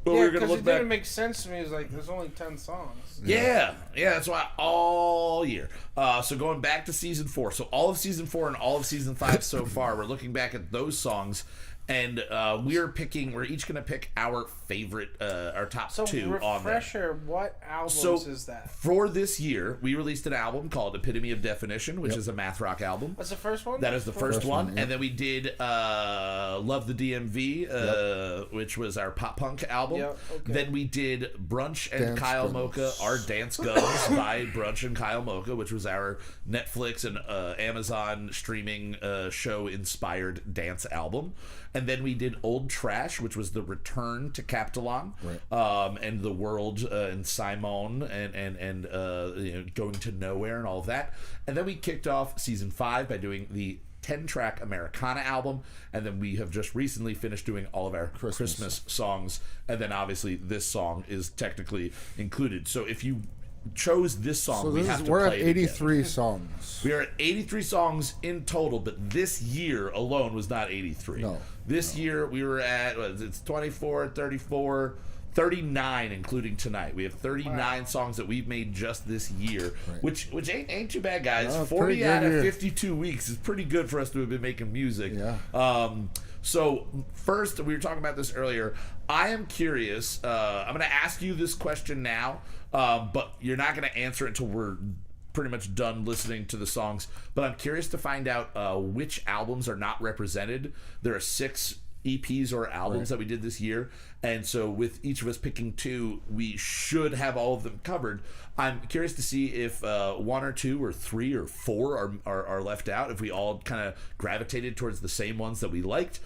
But yeah, we're gonna look it back. didn't make sense to me. It was like, there's only 10 songs. Yeah, that's why all year. So going back to season 4. So all of season 4 and all of season 5 so far, we're looking back at those songs. And we're each going to pick our favorite, our top 2 on there. Refresher, what albums is that? For this year, we released an album called Epitome of Definition, which is a math rock album. That's the first one? That is the first one. And then we did Love the DMV, which was our pop punk album. Yep, okay. Then we did Brunch and Dance Kyle Guns. Mocha, our Dance Guns by Brunch and Kyle Mocha, which was our Netflix and Amazon streaming show-inspired dance album. And then we did Old Trash, which was the return to Catatonic, and the world and Simone and going to nowhere and all of that. And then we kicked off season 5 by doing the 10-track Americana album, and then we have just recently finished doing all of our Christmas songs. And then obviously this song is technically included. So if you chose this song, So we have to we're play at it 83 again. songs. We are at 83 songs in total, but this year alone was not 83. No. This year we were at, it's 24, 34, 39, including tonight. We have 39 songs that we've made just this year, which ain't too bad, guys. No, 40 out of year. 52 weeks is pretty good for us to have been making music. Yeah. So first, we were talking about this earlier. I am curious. I'm going to ask you this question now, but you're not going to answer it until we're pretty much done listening to the songs. But I'm curious to find out which albums are not represented. There are 6 EPs or albums that we did this year, and so with each of us picking 2, we should have all of them covered. I'm curious to see if 1 or 2 or 3 or 4 are left out, if we all kind of gravitated towards the same ones that we liked,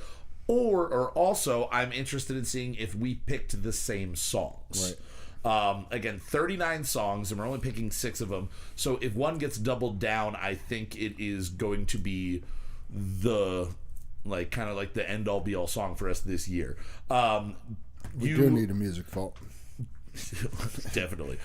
or also I'm interested in seeing if we picked the same songs. Again, 39 songs, and we're only picking 6 of them. So if one gets doubled down, I think it is going to be the kind of like the end all be all song for us this year. We do need a music vault. Definitely.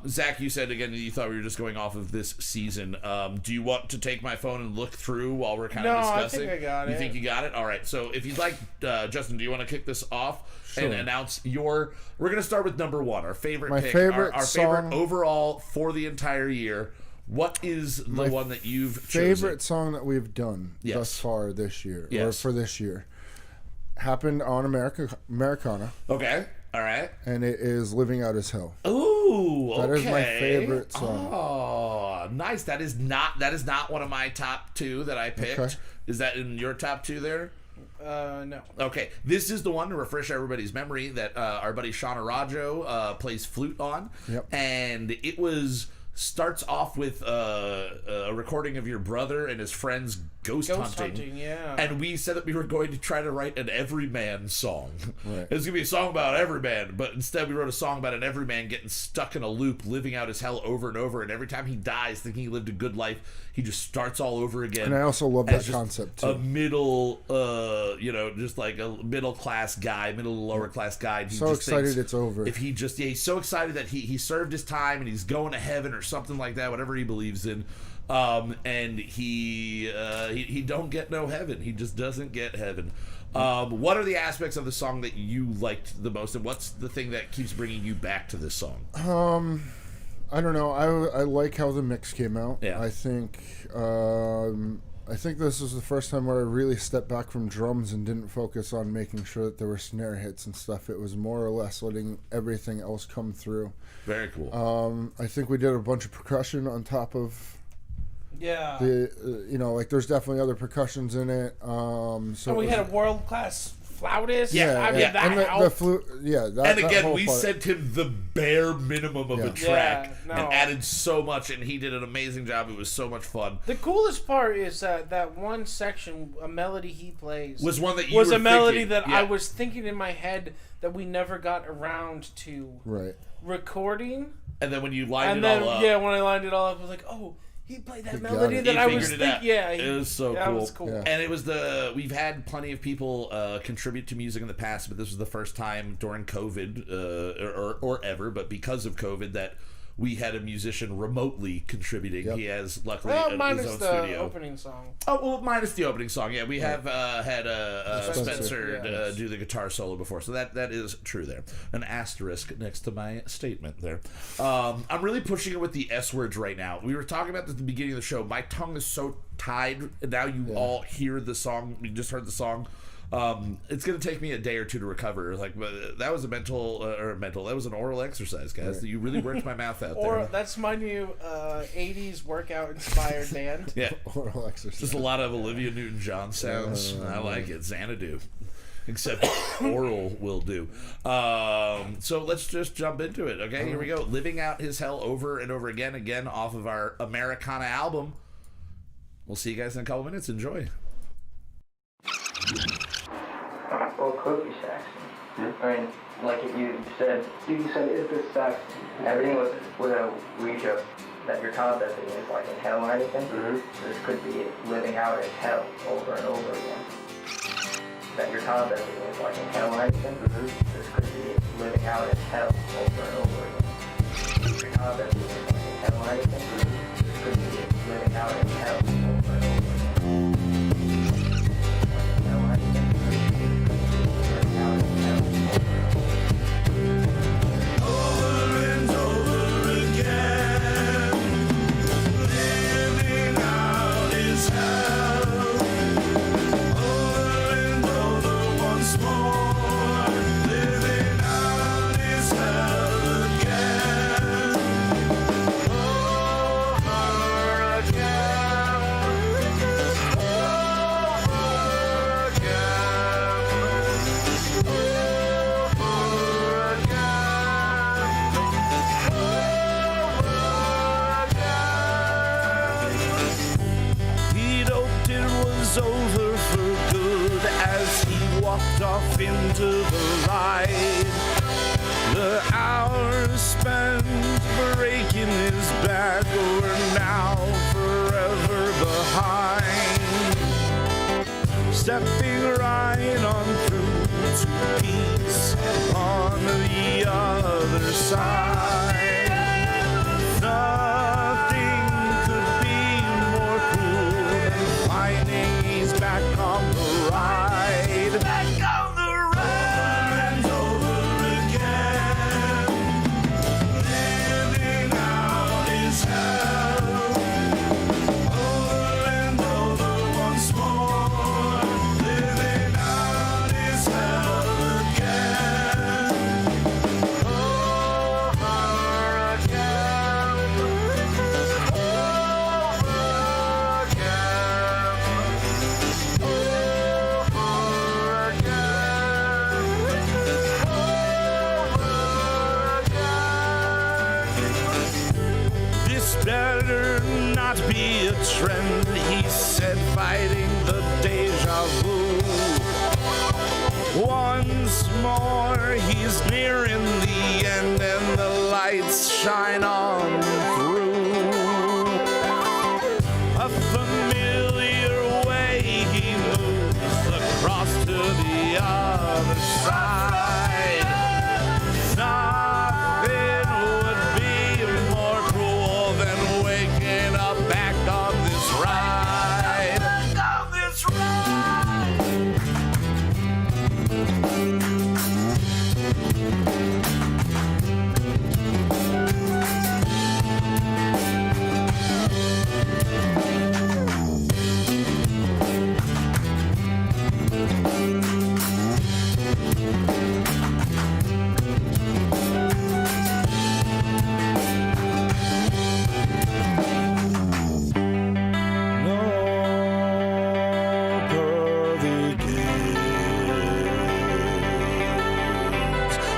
Zach, you said again you thought we were just going off of this season. Do you want to take my phone and look through while we're kind of discussing? I think I got it. You think you got it? All right. So if you'd like, Justin, do you want to kick this off and announce your? We're going to start with number 1, our favorite My pick, favorite our song, favorite overall for the entire year. What is the one that you've favorite chosen? song that we've done thus far this year, or for this year, happened on Americana. Okay. All right. And it is Living Out As Hell. Ooh, okay. That is my favorite song. Oh, nice. That is not one of my top 2 that I picked. Okay. Is that in your top 2 there? No. Okay, this is the one to refresh everybody's memory that our buddy Sean Arajo plays flute on. Yep. And it starts off with a recording of your brother and his friends ghost hunting. Yeah. And we said that we were going to try to write an everyman song. Right. It was going to be a song about everyman, but instead we wrote a song about an everyman getting stuck in a loop, living out his hell over and over, and every time he dies thinking he lived a good life, he just starts all over again. And I also love that concept, too. A middle, just like a middle-class guy, middle to lower-class guy. So excited it's over. If he just, he's so excited that he served his time and he's going to heaven or something like that, whatever he believes in. And he don't get no heaven. He just doesn't get heaven. What are the aspects of the song that you liked the most, and what's the thing that keeps bringing you back to this song? I don't know. I like how the mix came out. Yeah. I think this was the first time where I really stepped back from drums and didn't focus on making sure that there were snare hits and stuff. It was more or less letting everything else come through. Very cool. I think we did a bunch of percussion on top of there's definitely other percussions in it. So we had a world-class flautist. And the flute. Yeah, and again, we sent him the bare minimum of a track and added so much, and he did an amazing job. It was so much fun. The coolest part is that one section, a melody he plays, was one that you was were a melody thinking. that I was thinking in my head that we never got around to recording. And then when you lined it all up, when I lined it all up, I was like, oh. He played that melody that I was thinking. Yeah, it was so cool. That was cool. Yeah. And it was we've had plenty of people contribute to music in the past, but this was the first time during COVID or ever, but because of COVID that we had a musician remotely contributing. Yep. He has luckily his own studio. Minus the opening song. Oh, well, minus the opening song. Yeah, we have had Spencer do the guitar solo before, so that is true there. An asterisk next to my statement there. I'm really pushing it with the S words right now. We were talking about this at the beginning of the show. My tongue is so tied, and now you all hear the song. We just heard the song. It's gonna take me a day or two to recover. Like that was that was an oral exercise, guys. You really worked my mouth out there. That's my new 80s workout inspired band. Yeah, oral exercise. Just a lot of Olivia Newton-John sounds. I like it. Xanadu. Except oral will do. So let's just jump into it. Okay, here we go. Living Out His Hell Over and Over Again off of our Americana album. We'll see you guys in a couple minutes. Enjoy. Well, cookie sex. I mean, like you said, is this sex? Everything with a Ouija that you're concepting is like in hell or anything. So this could be living out as hell over and over again. That you're concepting is like in hell or anything. This could be living out as hell over and over again. You're concepting is like in hell or anything. This could be living out as hell over and over again. Over for good as he walked off into the light. The hours spent breaking his back were now forever behind. Stepping right on through to peace on the other side. Nothing could be more cruel than finding he's back on the ride. Back on the ride. Over again. Living out his hell. Over and over once more. Living out his hell again. Over not be a trend, he said, fighting the deja vu. Once more, he's nearing the end, and the lights shine on through. A familiar way he moves across to the other side. Nothing would be more cruel than waking up back on this ride. On this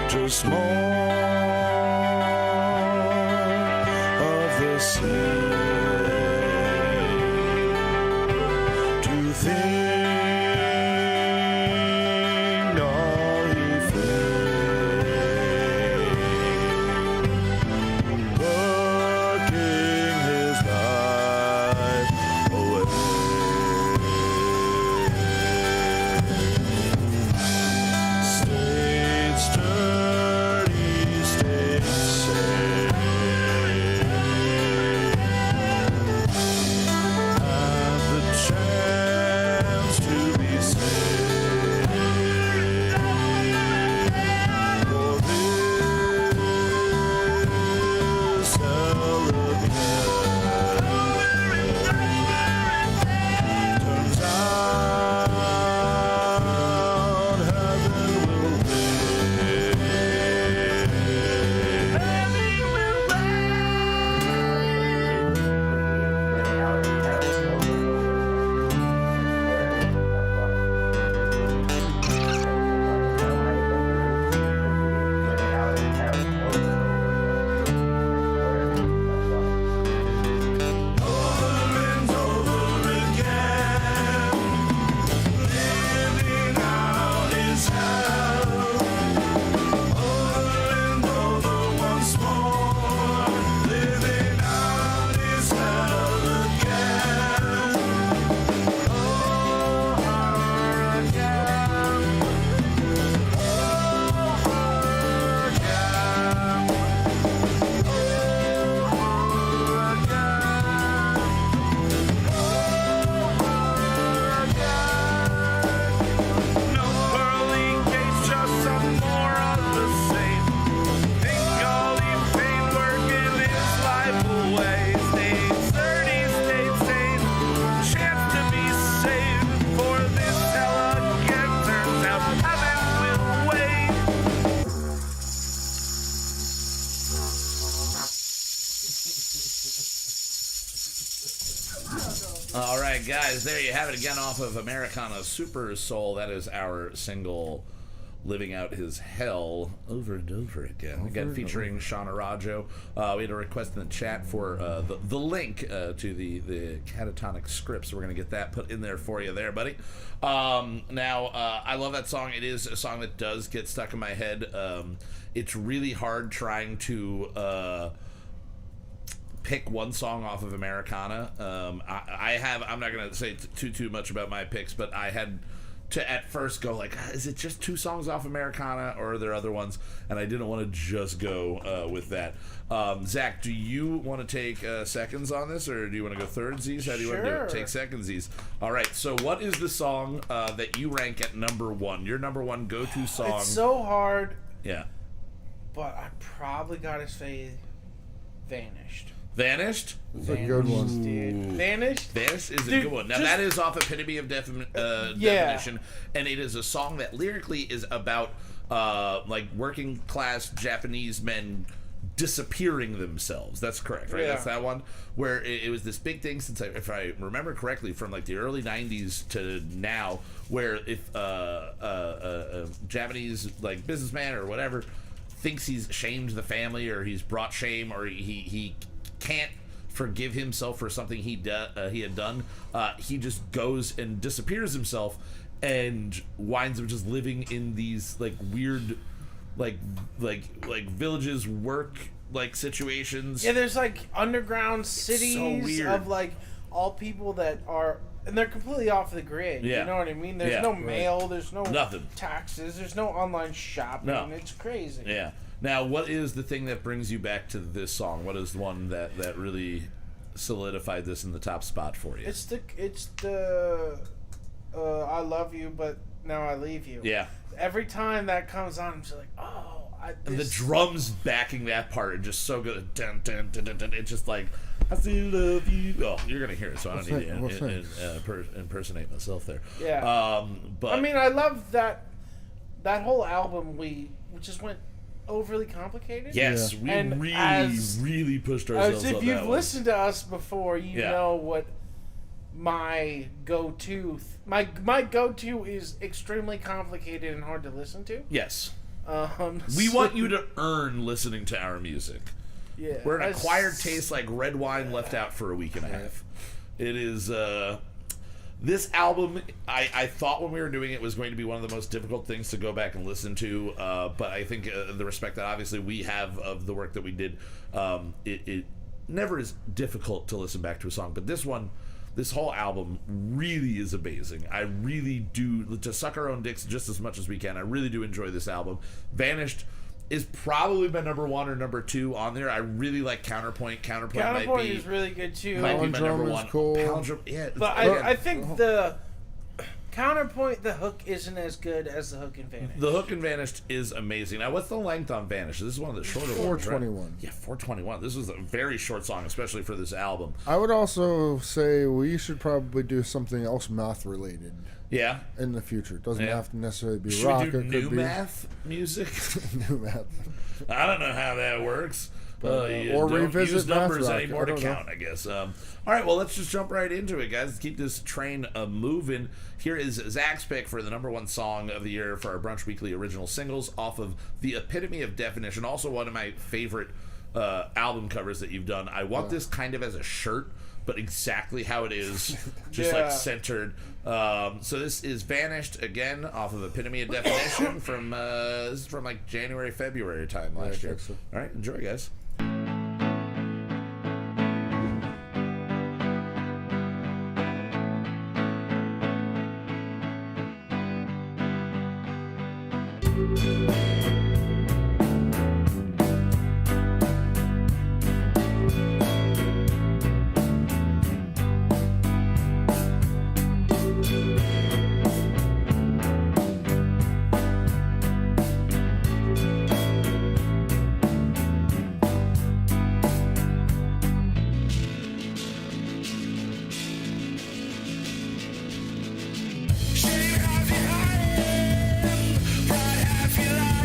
just more of the same. To think all he faced, working his life away. Stayed sturdy, stayed safe. Had the chance to be saved. For this elegant turns out heaven will All right, guys, there you have it again off of Americana Super Soul. That is our single, Living Out His Hell, over and over again. Again, featuring Shauna Rajo. We had a request in the chat for the link to the Catatonic Scripts. We're going to get that put in there for you there, buddy. Now, I love that song. It is a song that does get stuck in my head. It's really hard trying to pick one song off of Americana. I'm not going to say too much about my picks, but I had to at first go like, is it just two songs off Americana or are there other ones? And I didn't want to just go with that. Zach, do you want to take seconds on this, or do you want to go thirdsies? How do you want to do it? Take secondsies. All right, so what is the song that you rank at number one? Your number one go-to song? It's so hard. Yeah. But I probably gotta say Vanished. Vanished? It's a good one. Dude. Vanished? Vanished is a good one. Now, that is off Epitome of Definition, and it is a song that lyrically is about like working class Japanese men disappearing themselves. That's correct, right? Yeah. That's that one where it was this big thing since, if I remember correctly, from like the early 90s to now, where if a Japanese like businessman or whatever thinks he's shamed the family, or he's brought shame, or he can't forgive himself for something he had done. He just goes and disappears himself and winds up just living in these like weird like villages, work like situations. Yeah, there's like underground cities of like all people that are, and they're completely off the grid. Yeah. You know what I mean? There's no mail, there's no nothing, taxes, there's no online shopping. No. It's crazy. Yeah. Now, what is the thing that brings you back to this song? What is the one that really solidified this in the top spot for you? It's the I love you, but now I leave you. Yeah. Every time that comes on, I'm just like, oh. And the drums backing that part are just so good. Dun, dun, dun, dun, dun. It's just like, I still love you. Oh, you're going to hear it, so I don't need to impersonate myself there. Yeah. But I mean, I love that whole album. We just went overly complicated. Yes, we really pushed ourselves. As if you've listened to us before, you know what my go-to is extremely complicated and hard to listen to. Yes. We want you to earn listening to our music. Yeah, we're an acquired taste like red wine left out for a week and a half. It is this album. I thought when we were doing it was going to be one of the most difficult things to go back and listen to, but I think the respect that obviously we have of the work that we did, it never is difficult to listen back to a song, but this whole album really is amazing. I really do, to suck our own dicks just as much as we can, I really do enjoy this album. Vanished is probably my number 1 or number 2 on there. I really like Counterpoint. Counterpoint is really good too. Might be my number 1. Cool. Palindrome, yeah. But I think the Counterpoint, the hook isn't as good as the hook in Vanished. The hook in Vanished is amazing. Now, what's the length on Vanished? This is one of the shorter ones, 421. Right? Yeah, 421. This was a very short song, especially for this album. I would also say we should probably do something else math related. Yeah. In the future. It doesn't have to necessarily be should rock. We do new math music? New math. I don't know how that works. Or don't revisit use numbers math rock. anymore to count, I guess. All right, well, let's just jump right into it, guys. Let's keep this train moving. Here is Zach's pick for the number 1 song of the year for our Brunch Weekly Original Singles off of The Epitome of Definition, also one of my favorite album covers that you've done. I want this kind of as a shirt, but exactly how it is, just like centered. So this is Vanished, again, off of Epitome of Definition from this is from like January, February time last year. So. All right, enjoy, guys. Shame has you hiding, but have you lied?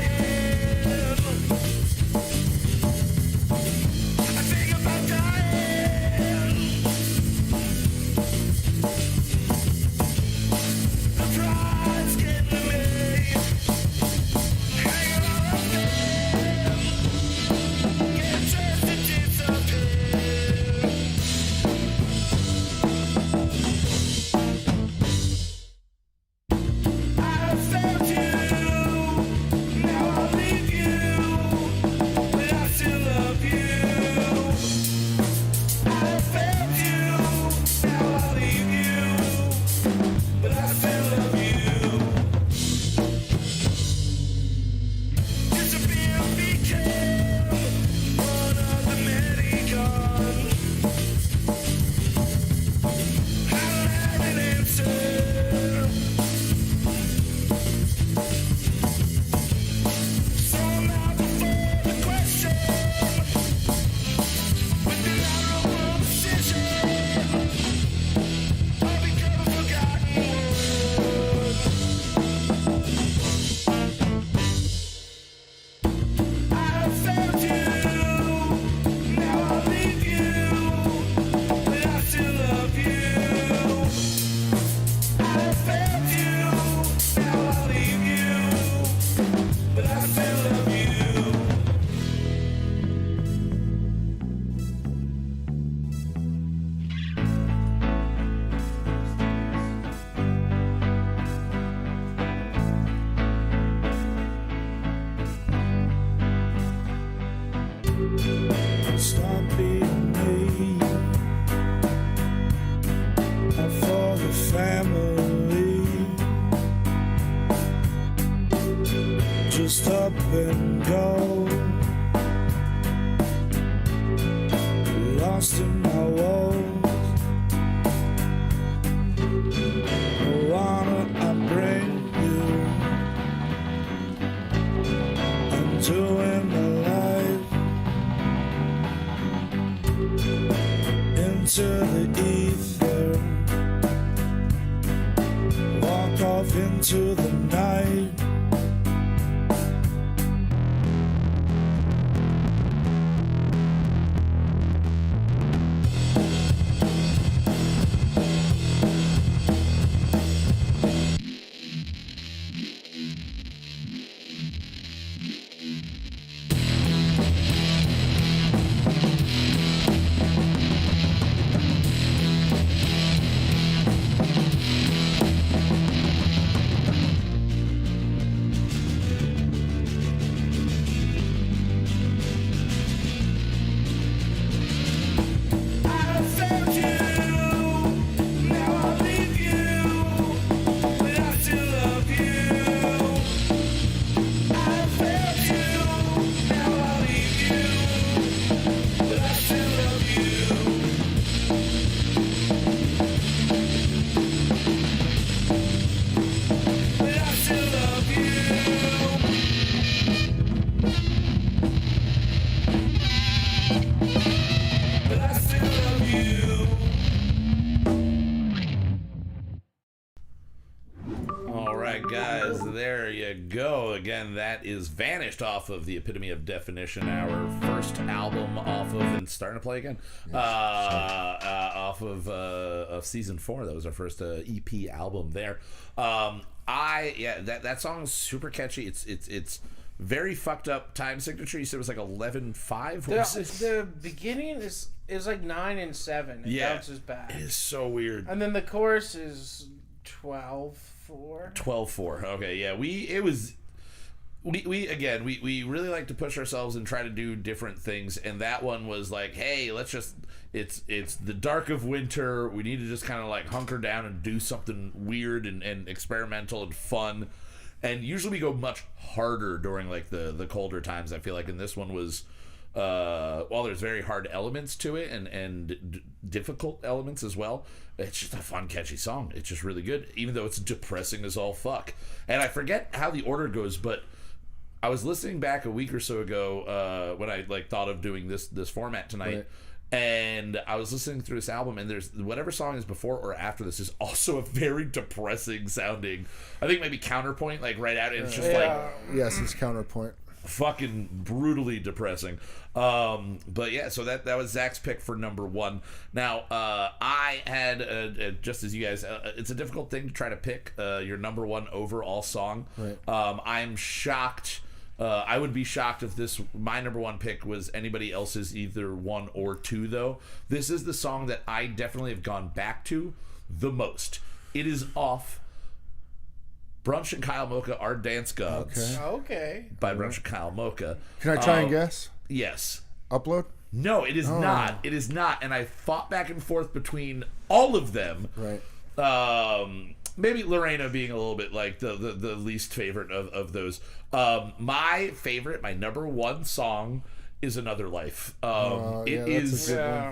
stop and go, lost in my woes. Wanna I bring you undoing my life into the ether, walk off into the night. Again, that is Vanished off of the Epitome of Definition, our first album off of, and starting to play again, off of season 4. That was our first EP album there. That song is super catchy. It's very fucked up time signature. You said it was like 11/5. The beginning is like 9 and 7. It bounces back. It is so weird. And then the chorus is 12/4. 12/4. Okay, yeah. We really like to push ourselves and try to do different things, and that one was like, hey, let's just, it's the dark of winter, we need to just kind of like hunker down and do something weird and experimental and fun. And usually we go much harder during like the colder times, I feel like, and this one was while there's very hard elements to it and difficult elements as well, it's just a fun, catchy song. It's just really good, even though it's depressing as all fuck. And I forget how the order goes, but I was listening back a week or so ago when I like thought of doing this format tonight, right. And I was listening through this album, and there's whatever song is before or after this is also a very depressing sounding. I think maybe Counterpoint, like right out, it's just like yes, it's Counterpoint. Fucking brutally depressing. But yeah, so that was Zach's pick for number 1. Now I had just as you guys, it's a difficult thing to try to pick your number 1 overall song. Right. I'm shocked. I would be shocked if my number 1 pick was anybody else's, either 1 or 2 though. This is the song that I definitely have gone back to the most. It is off Brunch and Kyle Mocha, Our Dance Gods. Okay. By Brunch and Kyle Mocha. Can I try and guess? Yes. Upload? No, it is not. It is not. And I fought back and forth between all of them. Right. Maybe Lorena being a little bit like the least favorite of those. My favorite, my number 1 song is Another Life. It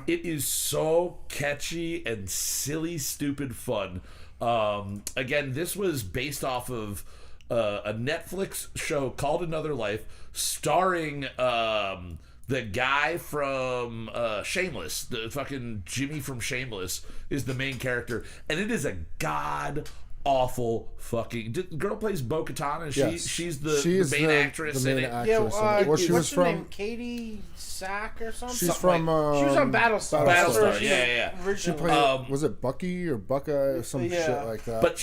is so catchy and silly, stupid fun. Again, this was based off of a Netflix show called Another Life, starring the guy from Shameless, the fucking Jimmy from Shameless is the main character, and it is a god awful fucking girl plays Bo-Katan, and she's the main actress in it. Well, she was from name? Katie Sack or something. She's from she was on Battlestar. Battlestar, She played was it Bucky or Buckeye or some shit like that. But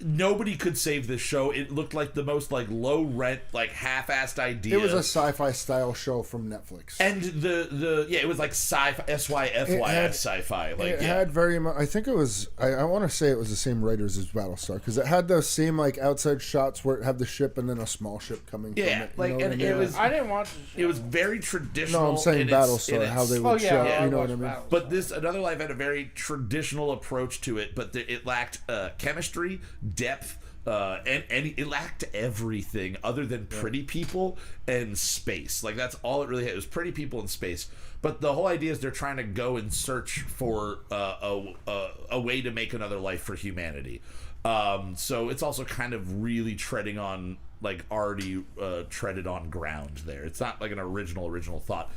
nobody could save this show. It looked like the most like low rent, like half-assed idea. It was a sci-fi style show from Netflix, and it was like sci-fi, SYFY sci-fi. Like it had very much. I think it was. I want to say it was the same writers as Battlestar, because it had those same like outside shots where it had the ship and then a small ship coming from it. Like, and it was. I didn't watch the show. It was very traditional. No, I'm saying Battlestar, how they would show. You know what I mean? Battlestar. But this Another Life had a very traditional approach to it, but it lacked chemistry, depth, and it lacked everything other than pretty people and space. Like, that's all it really had. It was pretty people and space. But the whole idea is they're trying to go and search for a way to make another life for humanity. So it's also kind of really treading on, like, already treaded on ground there. It's not like an original thought.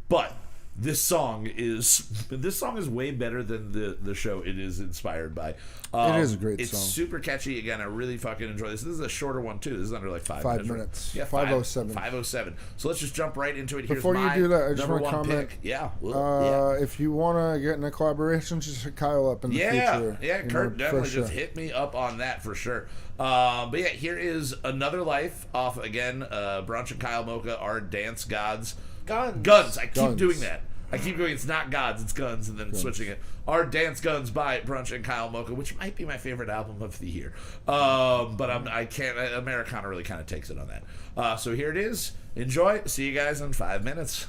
But this song is way better than the show it is inspired by. It is a great song. It's super catchy. Again, I really fucking enjoy this. This is a shorter one too. This is under like 5 minutes. 5 minutes. Yeah, 5:07. 5:07. So let's just jump right into it. Before you do that, I just want to comment. Pick. Yeah. If you want to get in a collaboration, just hit Kyle up in the future. Yeah, Kurt definitely just hit me up on that for sure. But yeah, here is Another Life off, again, Brunch and Kyle Moucha are dance gods. Guns. I keep doing that. I keep going, it's not gods, it's guns, and then switching it. Our Dance Guns by Brunch and Kyle Moucha, which might be my favorite album of the year. But I can't, Americana really kind of takes it on that. So here it is. Enjoy. See you guys in 5 minutes.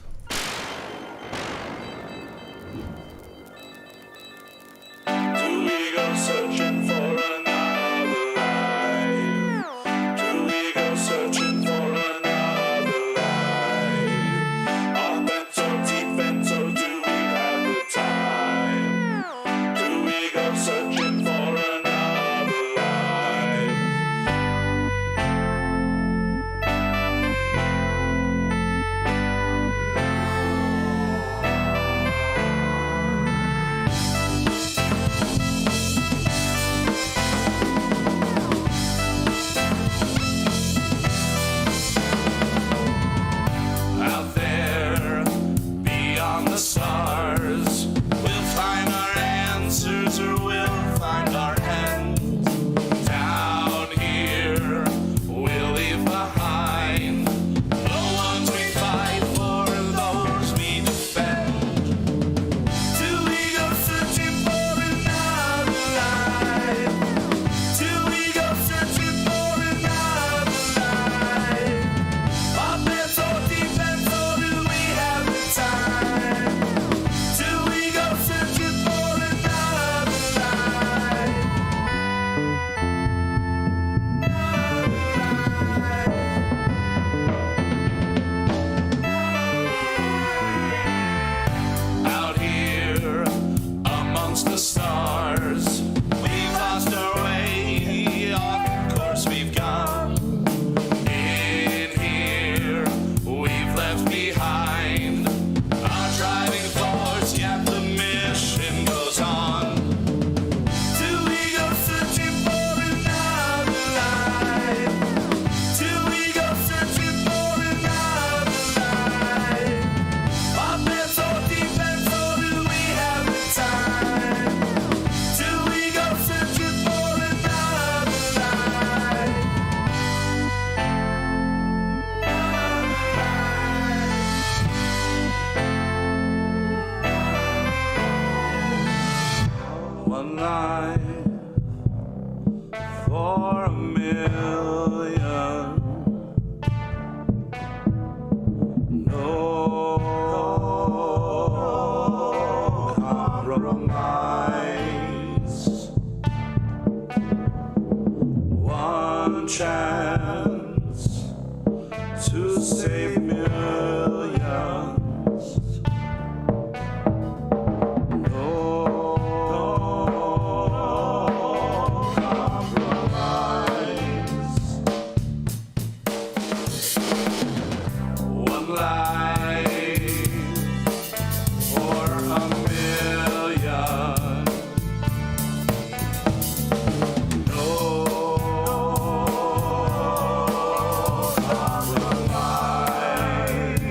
Do we go searching for another life? Do we go searching for another life? Our beds so deep and so do we have the time? Do we go searching for another life? Out there, beyond the stars, we'll find our answers or we'll find our ends. Down here, we'll leave behind the ones we fight for, those we defend. Do we go searching for another life? Do we go searching for another life? Our beds so deep and so do we have the time? Do we go searching for another life? Out here amongst the stars, we've lost our way, off course we've gone. In here, we've left behind our driving force, yet the mission goes on. Do we go searching for another life? Do we go searching for another life? Our beds so deep and so do we have the time? Do we go searching for another life? One night for 1,000,000. No compromise. One chance to save millions. No compromise. One life for 1,000,000. No compromise.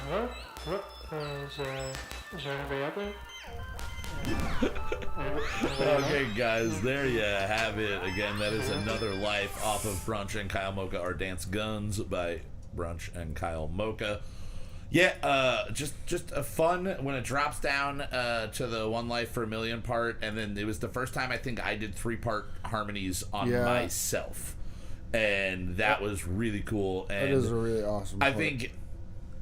Is there anybody out there? Okay, guys, there you have it. Again, that is Another Life off of Brunch and Kyle Mocha, or Dance Guns by Brunch and Kyle Mocha. Yeah, just a fun when it drops down to the One Life for a Million part, and then it was the first time I think I did 3-part harmonies on myself, and that was really cool. And that is a really awesome part. I think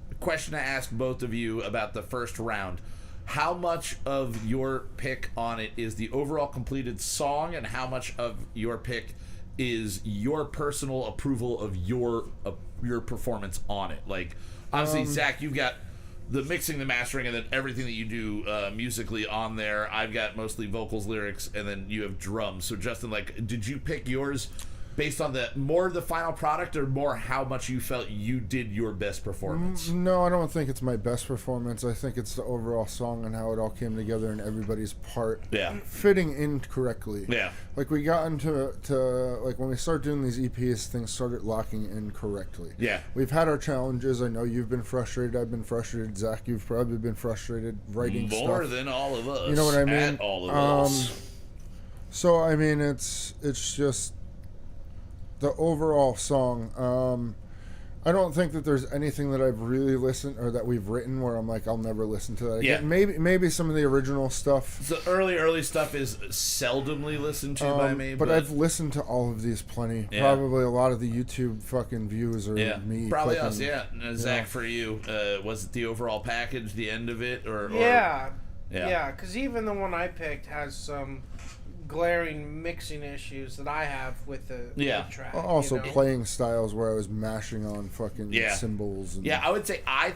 the question to ask both of you about the first round: how much of your pick on it is the overall completed song, and how much of your pick is your personal approval of your performance on it? Like, obviously, Zach, you've got the mixing, the mastering, and then everything that you do musically on there. I've got mostly vocals, lyrics, and then you have drums. So, Justin, like, did you pick yours based on the final product, or more how much you felt you did your best performance? No, I don't think it's my best performance. I think it's the overall song and how it all came together and everybody's part fitting in correctly. Yeah. Like, we got into like, when we started doing these EPs, things started locking in correctly. Yeah. We've had our challenges. I know you've been frustrated. I've been frustrated. Zach, you've probably been frustrated writing stuff. More than all of us. You know what I mean? And all of us. So, I mean, it's just the overall song. I don't think that there's anything that I've really listened or that we've written where I'm like, I'll never listen to that again. Maybe some of the original stuff. The early stuff is seldomly listened to by me. But I've listened to all of these plenty. Yeah. Probably a lot of the YouTube fucking views are me. Probably clicking, us, yeah. Zach, for you, was it the overall package, the end of it? Yeah, because even the one I picked has some glaring mixing issues that I have with the track. Also, playing styles where I was mashing on fucking cymbals. And I would say I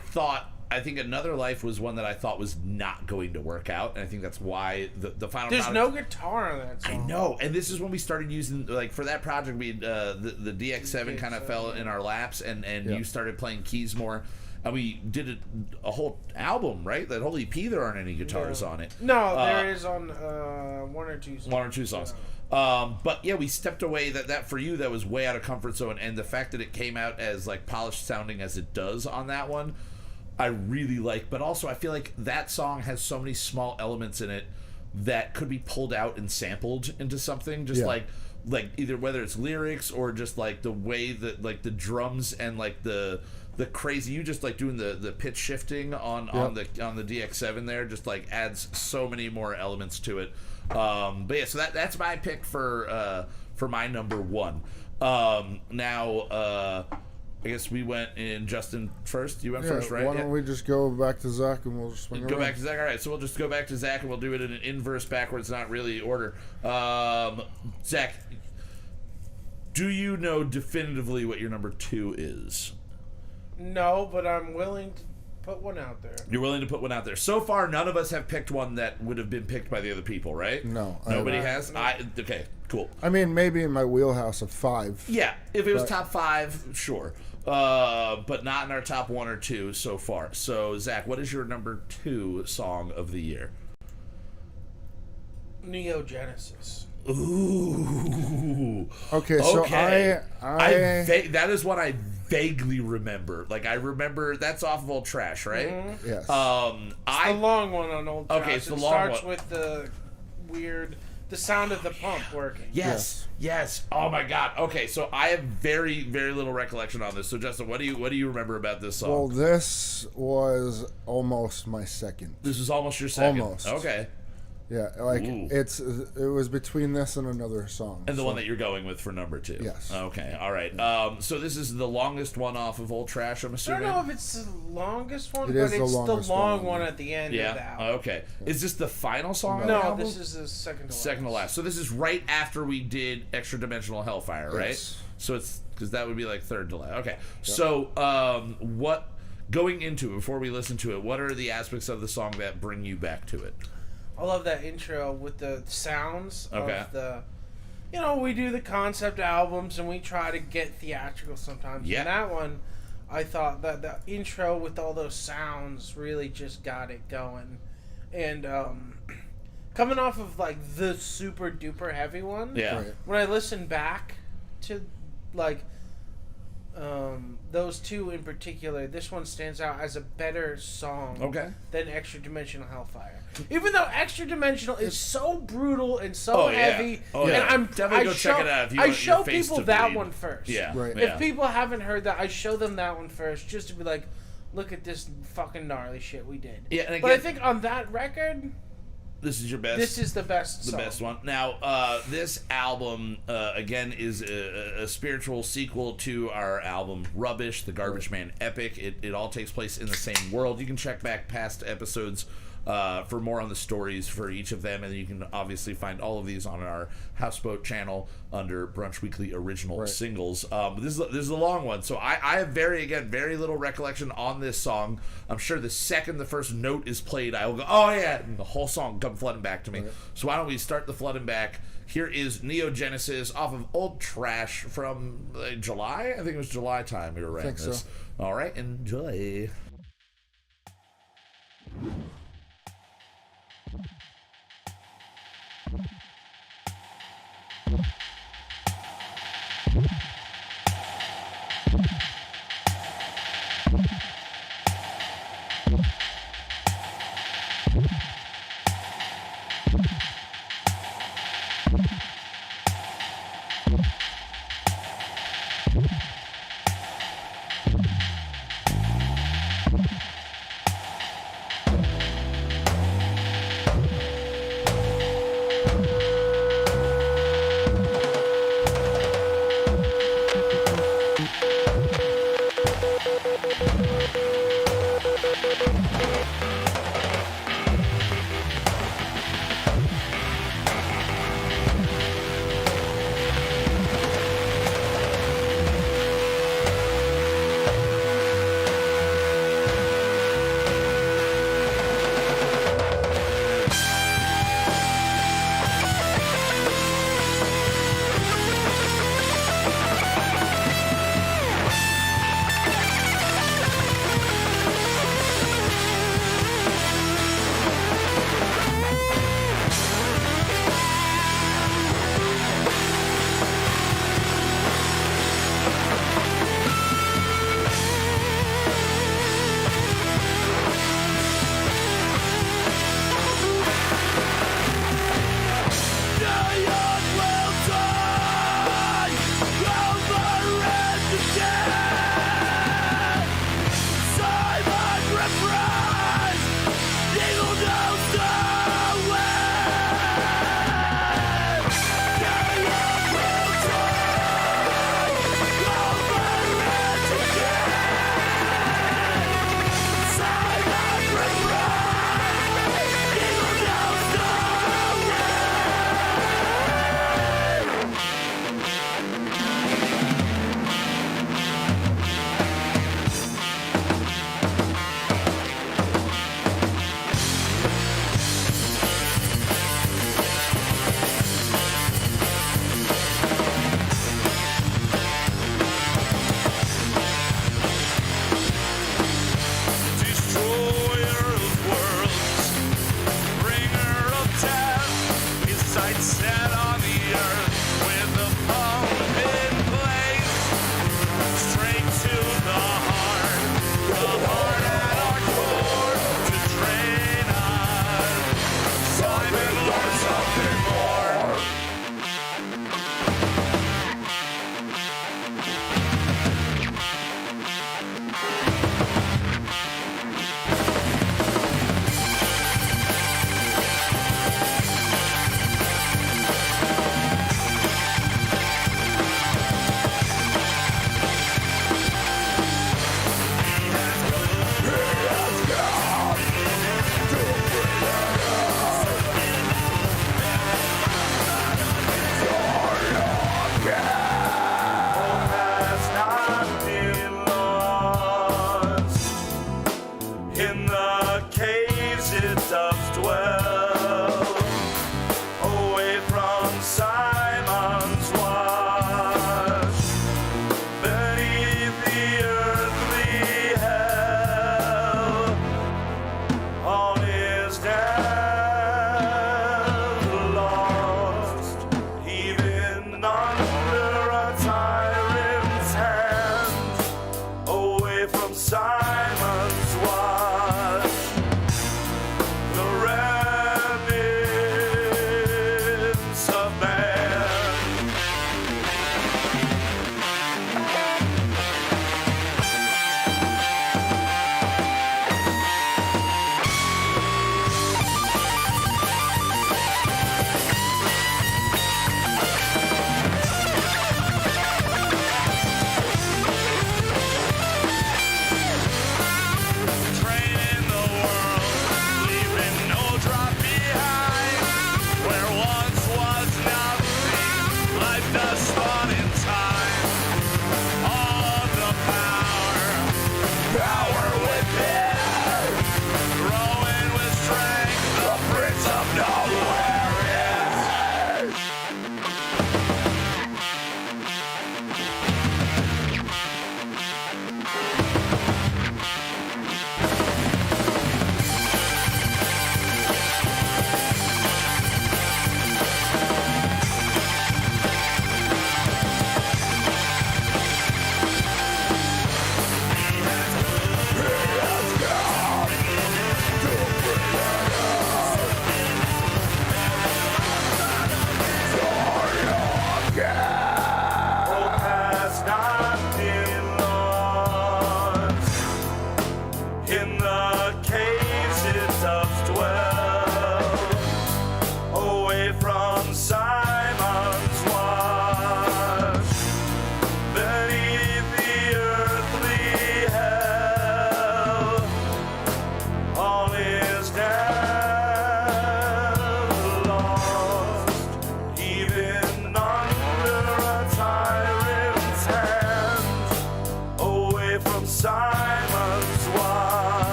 think Another Life was one that I thought was not going to work out, and I think that's why the final. There's no guitar on that song. I know, and this is when we started using, like, for that project, we the DX7 kind of fell in our laps, and you started playing keys more. And we did a whole album, right? That whole EP, there aren't any guitars on it. No, there is on one or two songs. One or two songs. But yeah, we stepped away. That for you, that was way out of comfort zone. And the fact that it came out as, like, polished sounding as it does on that one, I really like. But also, I feel like that song has so many small elements in it that could be pulled out and sampled into something. Just like either whether it's lyrics or just, like, the way that, like, the drums and, like, the crazy, you just like doing the pitch shifting on the DX7 there, just like adds so many more elements to it. But yeah, so that's my pick for my number one. Now I guess we went in Justin first. You went first, right? Why don't we just go back to Zach and we'll just swing go back to Zach. All right, so we'll just go back to Zach and we'll do it in an inverse backwards, not really order. Zach, do you know definitively what your number 2 is? No, but I'm willing to put one out there. You're willing to put one out there. So far, none of us have picked one that would have been picked by the other people, right? No. Nobody has? No. Okay, cool. I mean, maybe in my wheelhouse of 5. Yeah, if it was top 5, sure. But not in our top 1 or 2 so far. So, Zach, what is your number 2 song of the year? Neo Genesis. Ooh. Okay, so that is what I vaguely remember. Like, I remember that's off of Old Trash, right? Mm-hmm. Yes. It's the long one on Old Trash. Okay, it's the long one. It starts with the sound of the pump working. Yes. Oh my God. Okay, so I have very, very little recollection on this. So, Justin, what do you remember about this song? Well, this was almost my second. This was almost your second. Almost. Okay. Yeah, like it was between this and another song. And the one that you're going with for number 2. Yes. Okay, all right. So this is the longest one off of Old Trash, I'm assuming? I don't know if it's the longest one, but it's the long one at the end of the album. Okay. Is this the final song? No, this is the second to last. Second to last. So this is right after we did Extra Dimensional Hellfire, right? Yes. So it's, because that would be like third to last. Okay. Yep. So what, going into it, before we listen to it, what are the aspects of the song that bring you back to it? I love that intro with the sounds of the... You know, we do the concept albums and we try to get theatrical sometimes. Yeah. And that one, I thought that the intro with all those sounds really just got it going. And coming off of, like, the super duper heavy one, right. When I listen back to, like... those two in particular, this one stands out as a better song than Extra Dimensional Hellfire. Even though Extra Dimensional is so brutal and so heavy, and definitely go check it out. If you I want show your face people to that bleed. one first. Yeah, right. If people haven't heard that, I show them that one first, just to be like, look at this fucking gnarly shit we did. Yeah, and again, but I think on that record, this is your best. This is the best song. The best one. Now, this album, again, is a spiritual sequel to our album Rubbish, the Garbage Man Epic. It all takes place in the same world. You can check back past episodes for more on the stories for each of them, and you can obviously find all of these on our Houseboat channel under Brunch Weekly Original Singles. This is a long one, so I have very little recollection on this song. I'm sure the second the first note is played, I will go, oh yeah, and the whole song come flooding back to me. So why don't we start the flooding back? Here is Neogenesis off of Old Trash from July. I think it was July time we were writing this. So. All right, enjoy. Under a tyrant's hand.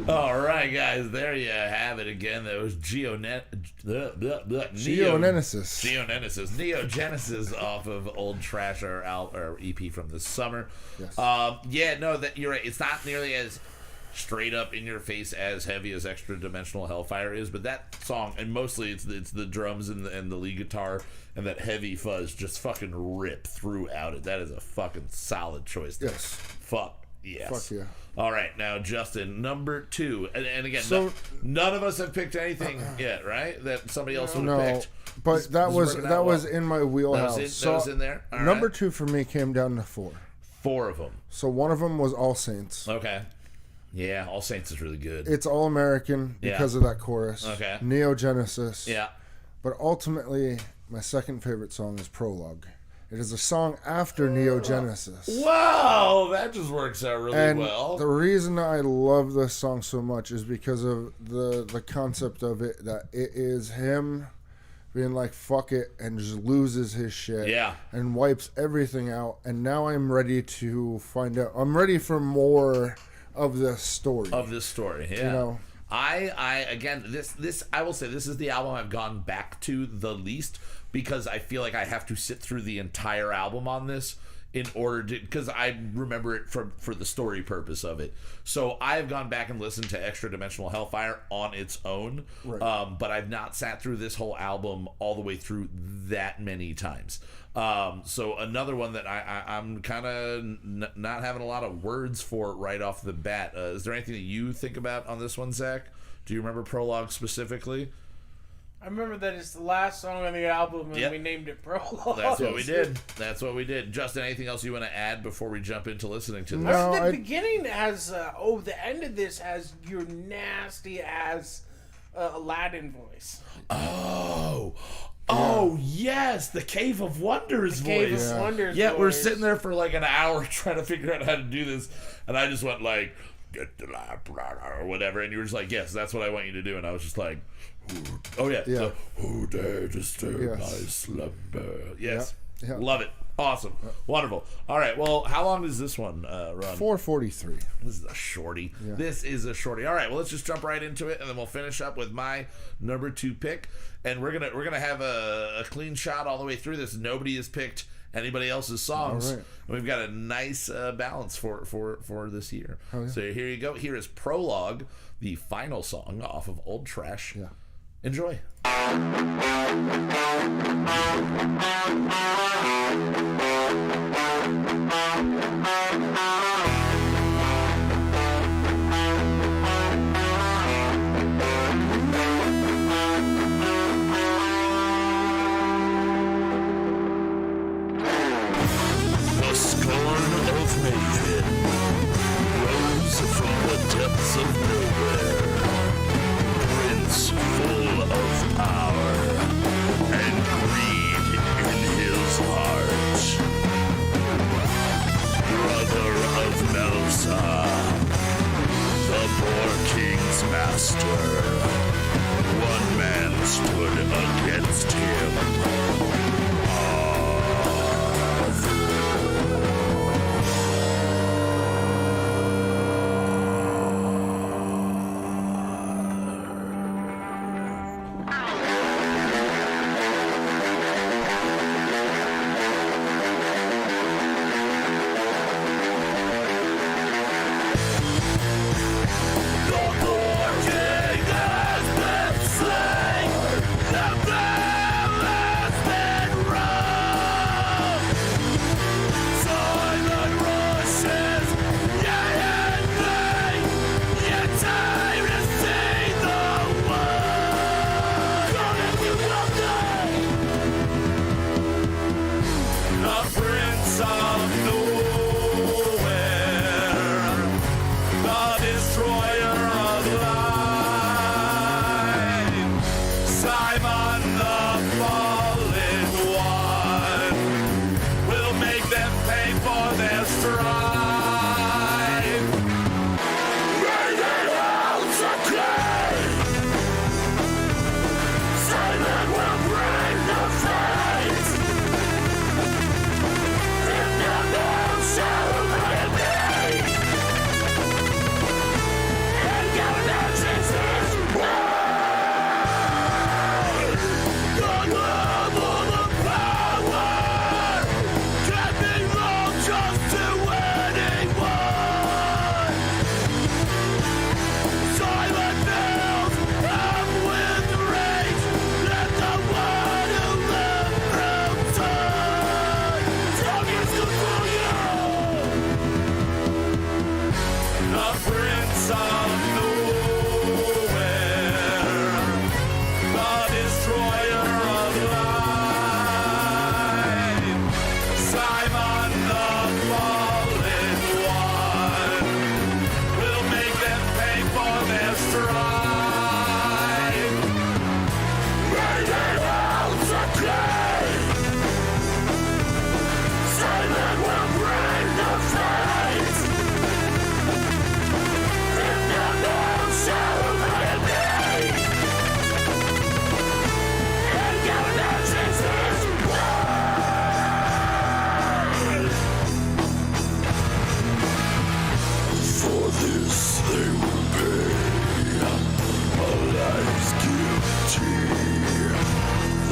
All right, guys, there you have it again. That was Neogenesis off of Old Trash, our EP from this summer. Yes. That you're right. It's not nearly as straight up in your face as heavy as Extra Dimensional Hellfire is, but that song, and mostly it's the drums and the lead guitar and that heavy fuzz just fucking rip throughout it. That is a fucking solid choice. Yes. Fuck yes. Fuck yeah. All right, now Justin, number 2, and again, so, none of us have picked anything yet, right? That somebody else would have picked. But that was in my wheelhouse. That was in there. All number right. 2 for me came down to 4. 4 of them. So one of them was All Saints. Okay. Yeah, All Saints is really good. It's All American because of that chorus. Okay. Neogenesis. Yeah. But ultimately, my second favorite song is Prologue. It is a song after Neogenesis. Wow, that just works out really well. The reason I love this song so much is because of the concept of it, that it is him being like, fuck it, and just loses his shit. Yeah. And wipes everything out. And now I'm ready to find out. I'm ready for more of this story. Yeah. You know? I again, this I will say, this is the album I've gone back to the least, because I feel like I have to sit through the entire album on this in order to, because I remember it for the story purpose of it. So I've gone back and listened to Extra Dimensional Hellfire on its own, right. But I've not sat through this whole album all the way through that many times. So another one that I'm kind of not having a lot of words for right off the bat. Is there anything that you think about on this one, Zach? Do you remember Prologue specifically? I remember that it's the last song on the album, and we named it Prologue. That's what we did. Justin, anything else you want to add before we jump into listening to this? No, the beginning has, the end of this has your nasty ass Aladdin voice. Oh, yes, the Cave of Wonders voice. Cave of Wonders Yeah, voice. we're sitting there for like an hour trying to figure out how to do this, and I just went like, get the lamp, or whatever, and you were just like, yes, that's what I want you to do, and I was just like, who dare disturb my slumber? Yes, Yeah. Love it. Awesome. Wonderful. All right, well, how long does this one run? 4:43. This is a shorty. Yeah. This is a shorty. All right, well, let's just jump right into it, and then we'll finish up with my number 2 pick. And we're gonna have a clean shot all the way through this. Nobody has picked anybody else's songs. All right. And we've got a nice balance for this year. Oh, yeah. So here you go. Here is Prologue, the final song off of Old Trash. Yeah. Enjoy. The scorn of Maven rose from the depths of nowhere. Prince full of power.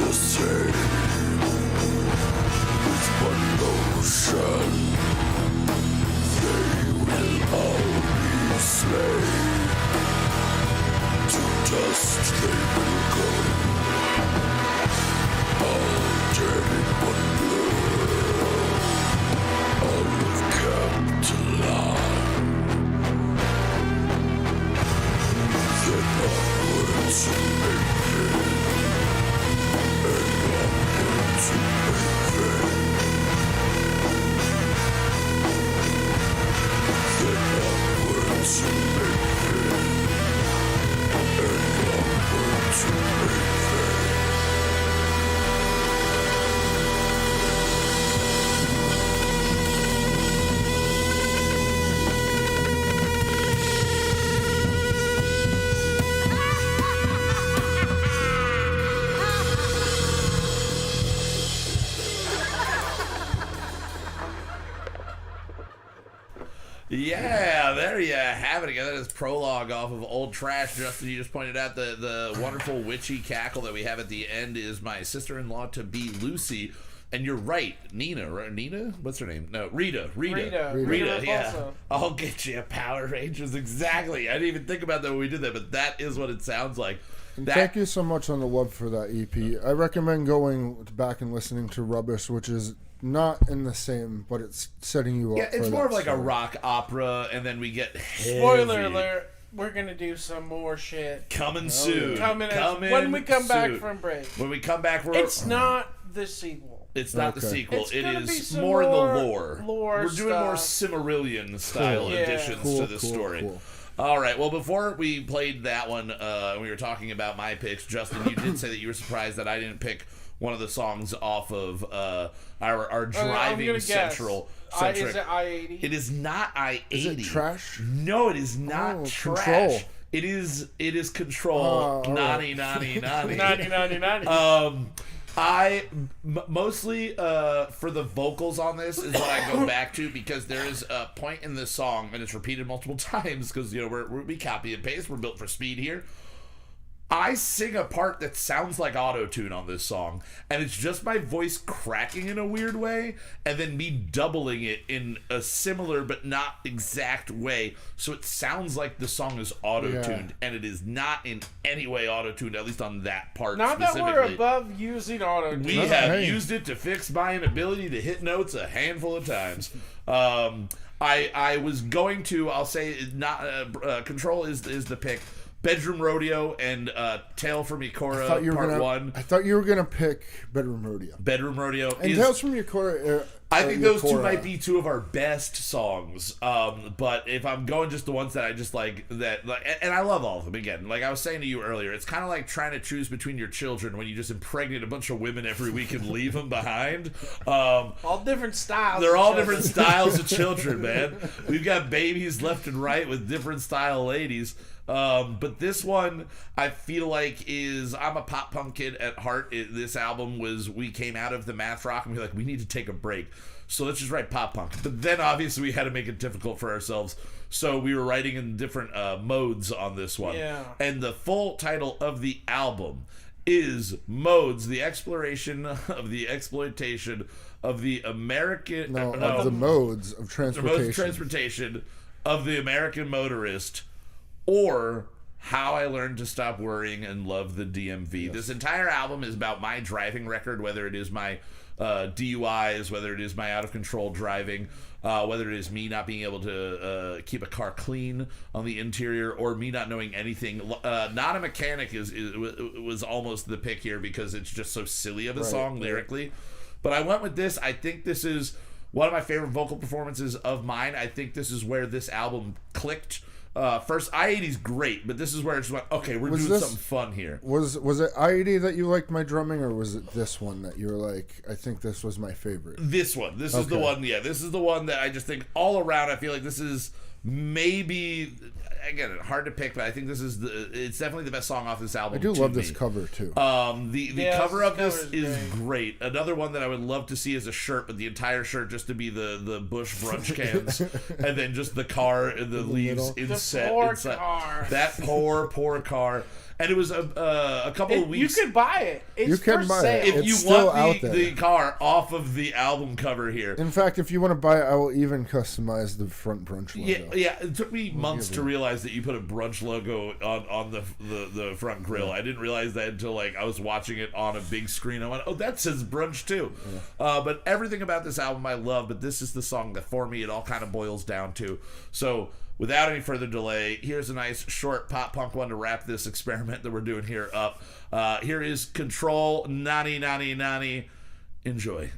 the same. With one motion, they will all be slain. To dust they will go, all dead in one blow. All of Catatonic. Then onwards to make it, and onwards to make it. Then onwards to make it. Yeah, there you have it again. That is prologue off of Old Trash. Justin, you just pointed out the wonderful witchy cackle that we have at the end is my sister-in-law-to-be Lucy. And you're right, Nina, right? Nina? What's her name? No, Rita, yeah. I'll get you Power Rangers, exactly. I didn't even think about that when we did that, but that is what it sounds like. Thank you so much on the love for that EP. I recommend going back and listening to Rubbish, which is not in the same, but it's setting you up. Yeah, it's for more of that like story. a rock opera, and then we get Spoiler alert, we're gonna do some more shit. Coming soon. When we come back from break. When we come back, it's not the sequel. It's not the sequel. It's it is more in the lore. We're doing more Silmarillion style additions to the story. Cool. All right. Well, before we played that one, we were talking about my picks. Justin, you did say that you were surprised that I didn't pick one of the songs off of our driving central. Is it I-80? It is not I-80. Is it Trash? No, it is not Trash. Control. It is Control. Nani. Mostly for the vocals on this is what I go back to, because there is a point in this song, and it's repeated multiple times because we copy and paste. We're built for speed here. I sing a part that sounds like auto-tune on this song, and it's just my voice cracking in a weird way, and then me doubling it in a similar but not exact way, so it sounds like the song is auto-tuned, and it is not in any way auto-tuned, at least on that part specifically. Not that we're above using auto-tune. We have used it to fix my inability to hit notes a handful of times. I was going to, I'll say, Control is the pick. Bedroom Rodeo and Tale from Ikora Part 1. I thought you were going to pick Bedroom Rodeo. Bedroom Rodeo. And Tales from Ikora. I think those two might be two of our best songs. But if I'm going just the ones that I just like, and I love all of them, again, like I was saying to you earlier, it's kind of like trying to choose between your children when you just impregnate a bunch of women every week and leave them behind. All different styles. They're all different styles of children, man. We've got babies left and right with different style ladies. But this one, I feel like I'm a pop punk kid at heart. This album we came out of the math rock and we were like, we need to take a break. So let's just write pop punk. But then obviously we had to make it difficult for ourselves. So we were writing in different modes on this one. Yeah. And the full title of the album is Modes, the Exploration of the Exploitation of the American... of the modes of transportation. The modes of transportation of the American motorist, or How I Learned to Stop Worrying and Love the DMV. Yes. This entire album is about my driving record, whether it is my DUIs, whether it is my out-of-control driving, whether it is me not being able to keep a car clean on the interior, or me not knowing anything. Not a Mechanic was almost the pick here because it's just so silly of a song lyrically. But I went with this. I think this is one of my favorite vocal performances of mine. I think this is where this album clicked. First, I-80's great, but this is where it's like, okay, we're doing something fun here. Was it I-80 that you liked my drumming, or was it this one that you were like, I think this was my favorite? This one. This is the one, this is the one that I just think all around, I feel like this is maybe, again, hard to pick, but I think it's definitely the best song off this album. I do love this cover too. The cover of this is great. Another one that I would love to see is a shirt, but the entire shirt just to be the Bush brunch cans, and then just the car and the leaves inside. Car. That poor car. And it was a couple of weeks. You could buy it. It's you can for buy sale. it. If you want the car off of the album cover here. In fact, if you want to buy it, I will even customize the front Brunch logo. Yeah. It took me months to realize that you put a Brunch logo on the front grill. I didn't realize that until I was watching it on a big screen. I went, oh, that says Brunch too. Yeah. But everything about this album I love, but this is the song that for me it all kind of boils down to. So without any further delay, here's a nice short pop punk one to wrap this experiment that we're doing here up. Here is Control, Nani Nani Nani. Enjoy.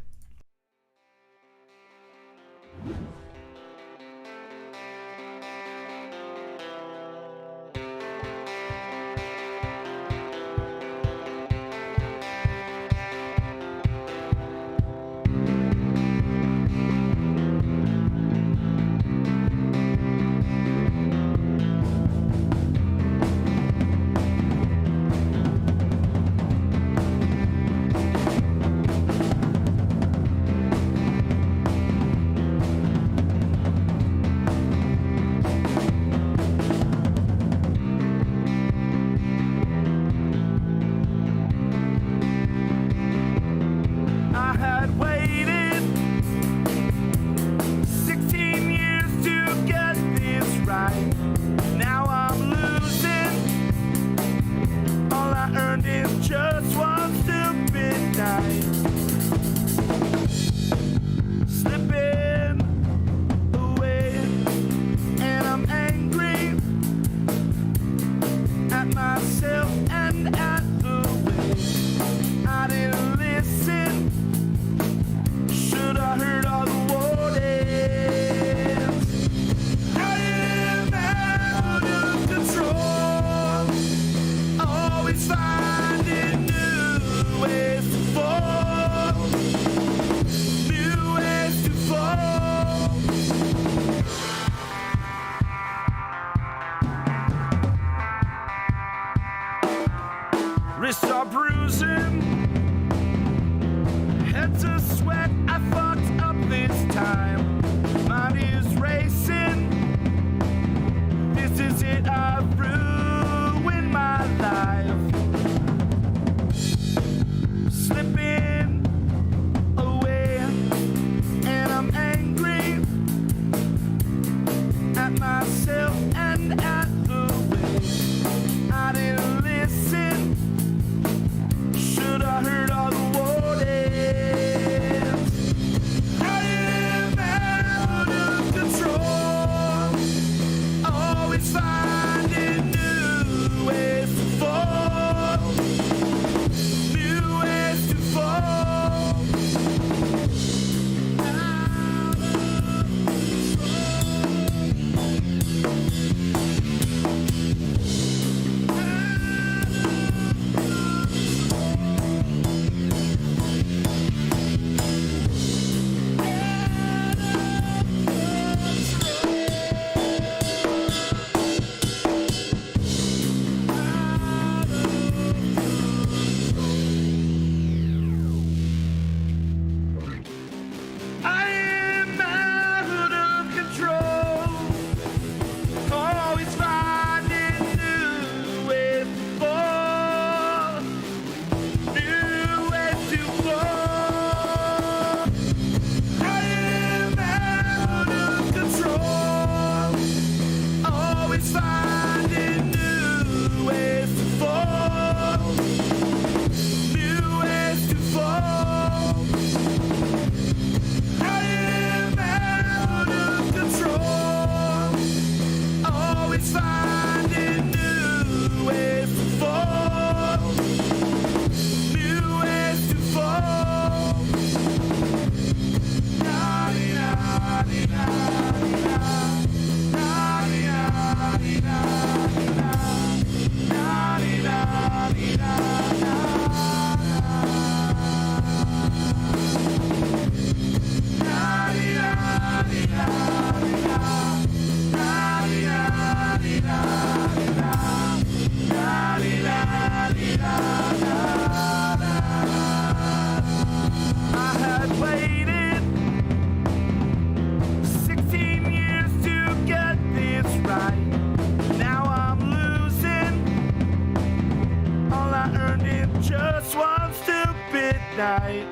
night.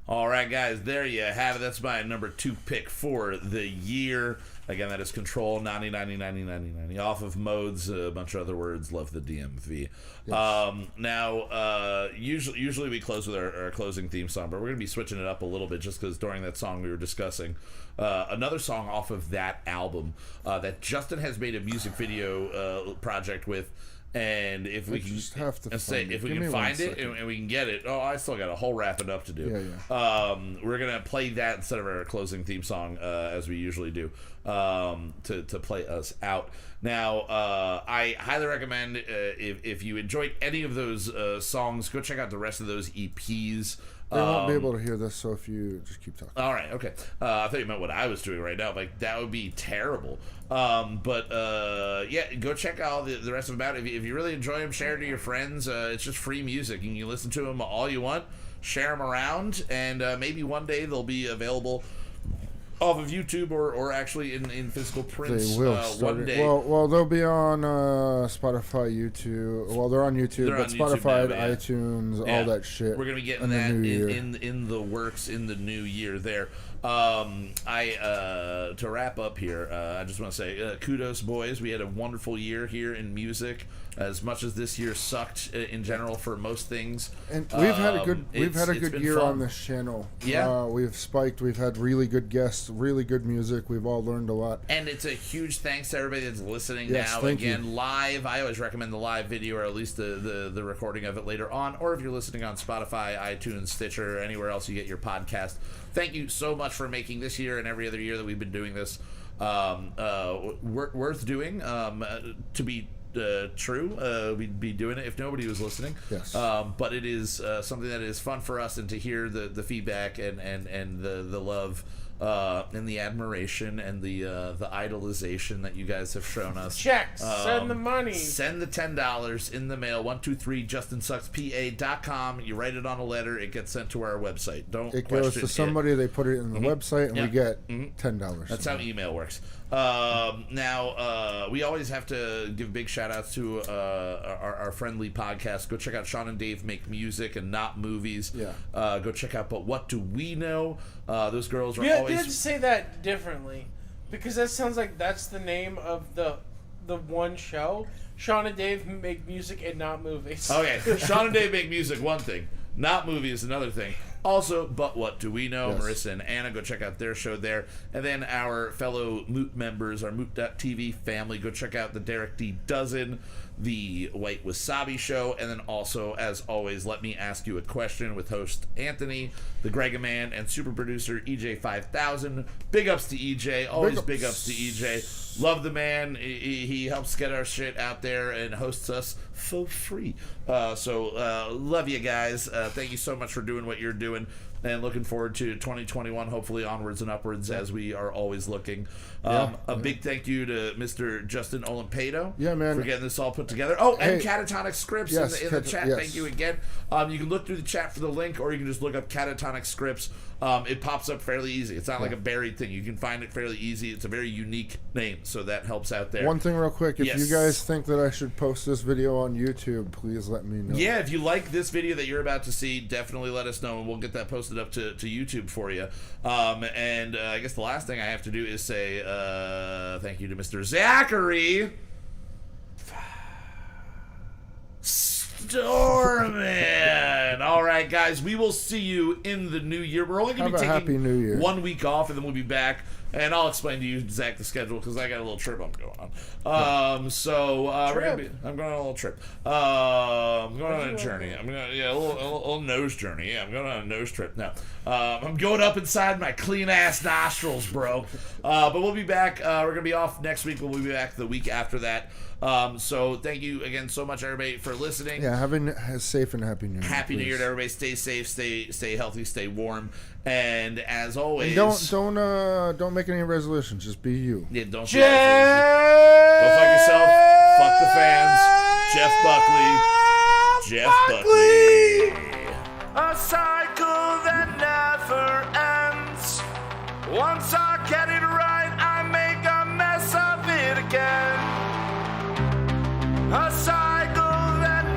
All right, guys, there you have it. That's my number 2 pick for the year. Again, that is Control 90 off of Modes, a bunch of other words. Love the DMV. Yes. Now, usually we close with our closing theme song, but we're going to be switching it up a little bit just because during that song we were discussing another song off of that album that Justin has made a music video project with. And if we can just have to if we can find it and we can get it, I still got a whole wrapping up to do. Yeah. We're gonna play that instead of our closing theme song, as we usually do, to play us out. Now, I highly recommend if you enjoyed any of those songs, go check out the rest of those EPs. They won't be able to hear this, so if you just keep talking. All right, okay. I thought you meant what I was doing right now. Like, that would be terrible. But yeah, go check out the rest of them out. If you really enjoy them, share it to your friends. It's just free music. You can listen to them all you want, share them around, and maybe one day they'll be available off of YouTube or actually in physical prints. They will one day. Well, they'll be on Spotify, YouTube. Well, they're on YouTube, They're but on Spotify, YouTube now, yeah. iTunes, Yeah. all that shit. We're gonna be getting in the that new year. in the works in the new year there. To wrap up here, I just want to say kudos, boys. We had a wonderful year here in music. As much as this year sucked in general for most things, and we've had a good year fun. on this channel. Yeah, we've spiked. We've had really good guests, really good music. We've all learned a lot. And it's a huge thanks to everybody that's listening yes, now. Thank Again, you. live. I always recommend the live video or at least the recording of it later on. Or if you're listening on Spotify, iTunes, Stitcher, or anywhere else you get your podcast. Thank you so much for making this year and every other year that we've been doing this worth doing. To be true, we'd be doing it if nobody was listening. Yes. But it is something that is fun for us, and to hear the feedback and the love and the admiration and the idolization that you guys have shown us. Checks. Send the money. Send the $10 in the mail. 123justinsuckspa.com. You write it on a letter. It gets sent to our website. It goes to somebody. They put it in the website, and we get $10. That's how email works. Now, we always have to give big shout outs to our friendly podcast. Go check out Sean and Dave Make Music and Not Movies. Yeah. Go check out But What Do We Know? Those girls are always... You have to say that differently, because that sounds like that's the name of the one show. Sean and Dave Make Music and Not Movies. Okay, Sean and Dave Make Music, one thing. Not Movies, another thing. Also, But What Do We Know? Yes. Marissa and Anna, go check out their show there. And then our fellow Moot members, our Moot.tv family, go check out the Derek D. Dozen, the White Wasabi Show, and then also, as always, Let Me Ask You a Question with host Anthony, the Gregaman, and super producer EJ5000. Big ups to EJ. Always big ups to EJ. Love the man. He helps get our shit out there and hosts us for free. So love you guys. Thank you so much for doing what you're doing. And looking forward to 2021, hopefully onwards and upwards, as we are always looking. Big thank you to Mr. Justin Olimpedo for getting this all put together. Oh, and Catatonic Scripts in the chat. Yes. Thank you again. You can look through the chat for the link, or you can just look up Catatonic Scripts. It pops up fairly easy. It's not like a buried thing. You can find it fairly easy. It's a very unique name, so that helps out there. One thing real quick. If you guys think that I should post this video on YouTube, please let me know. Yeah, if you like this video that you're about to see, definitely let us know, and we'll get that posted up to YouTube for you. And I guess the last thing I have to do is say thank you to Mr. Zachary Storman. All right, guys, we will see you in the new year. We're only going to be taking 1 week off, and then we'll be back. And I'll explain to you, Zach, the schedule, because I got a little trip going on. I'm going on a little trip. I'm going on a journey. A little nose journey. Yeah, I'm going on a nose trip now. I'm going up inside my clean-ass nostrils, bro. But we'll be back. We're going to be off next week. We'll be back the week after that. So thank you again so much, everybody, for listening. Yeah, have a safe and happy New Year. Happy New Year to everybody. Stay safe, stay healthy, stay warm, and as always, and don't make any resolutions. Just be you. Yeah, don't fuck yourself. Fuck the fans. Jeff Buckley. A cycle that never ends. Once I get it right, I make a mess of it again. A cycle that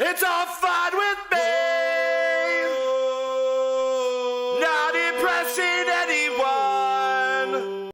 It's all fine with me. Not impressing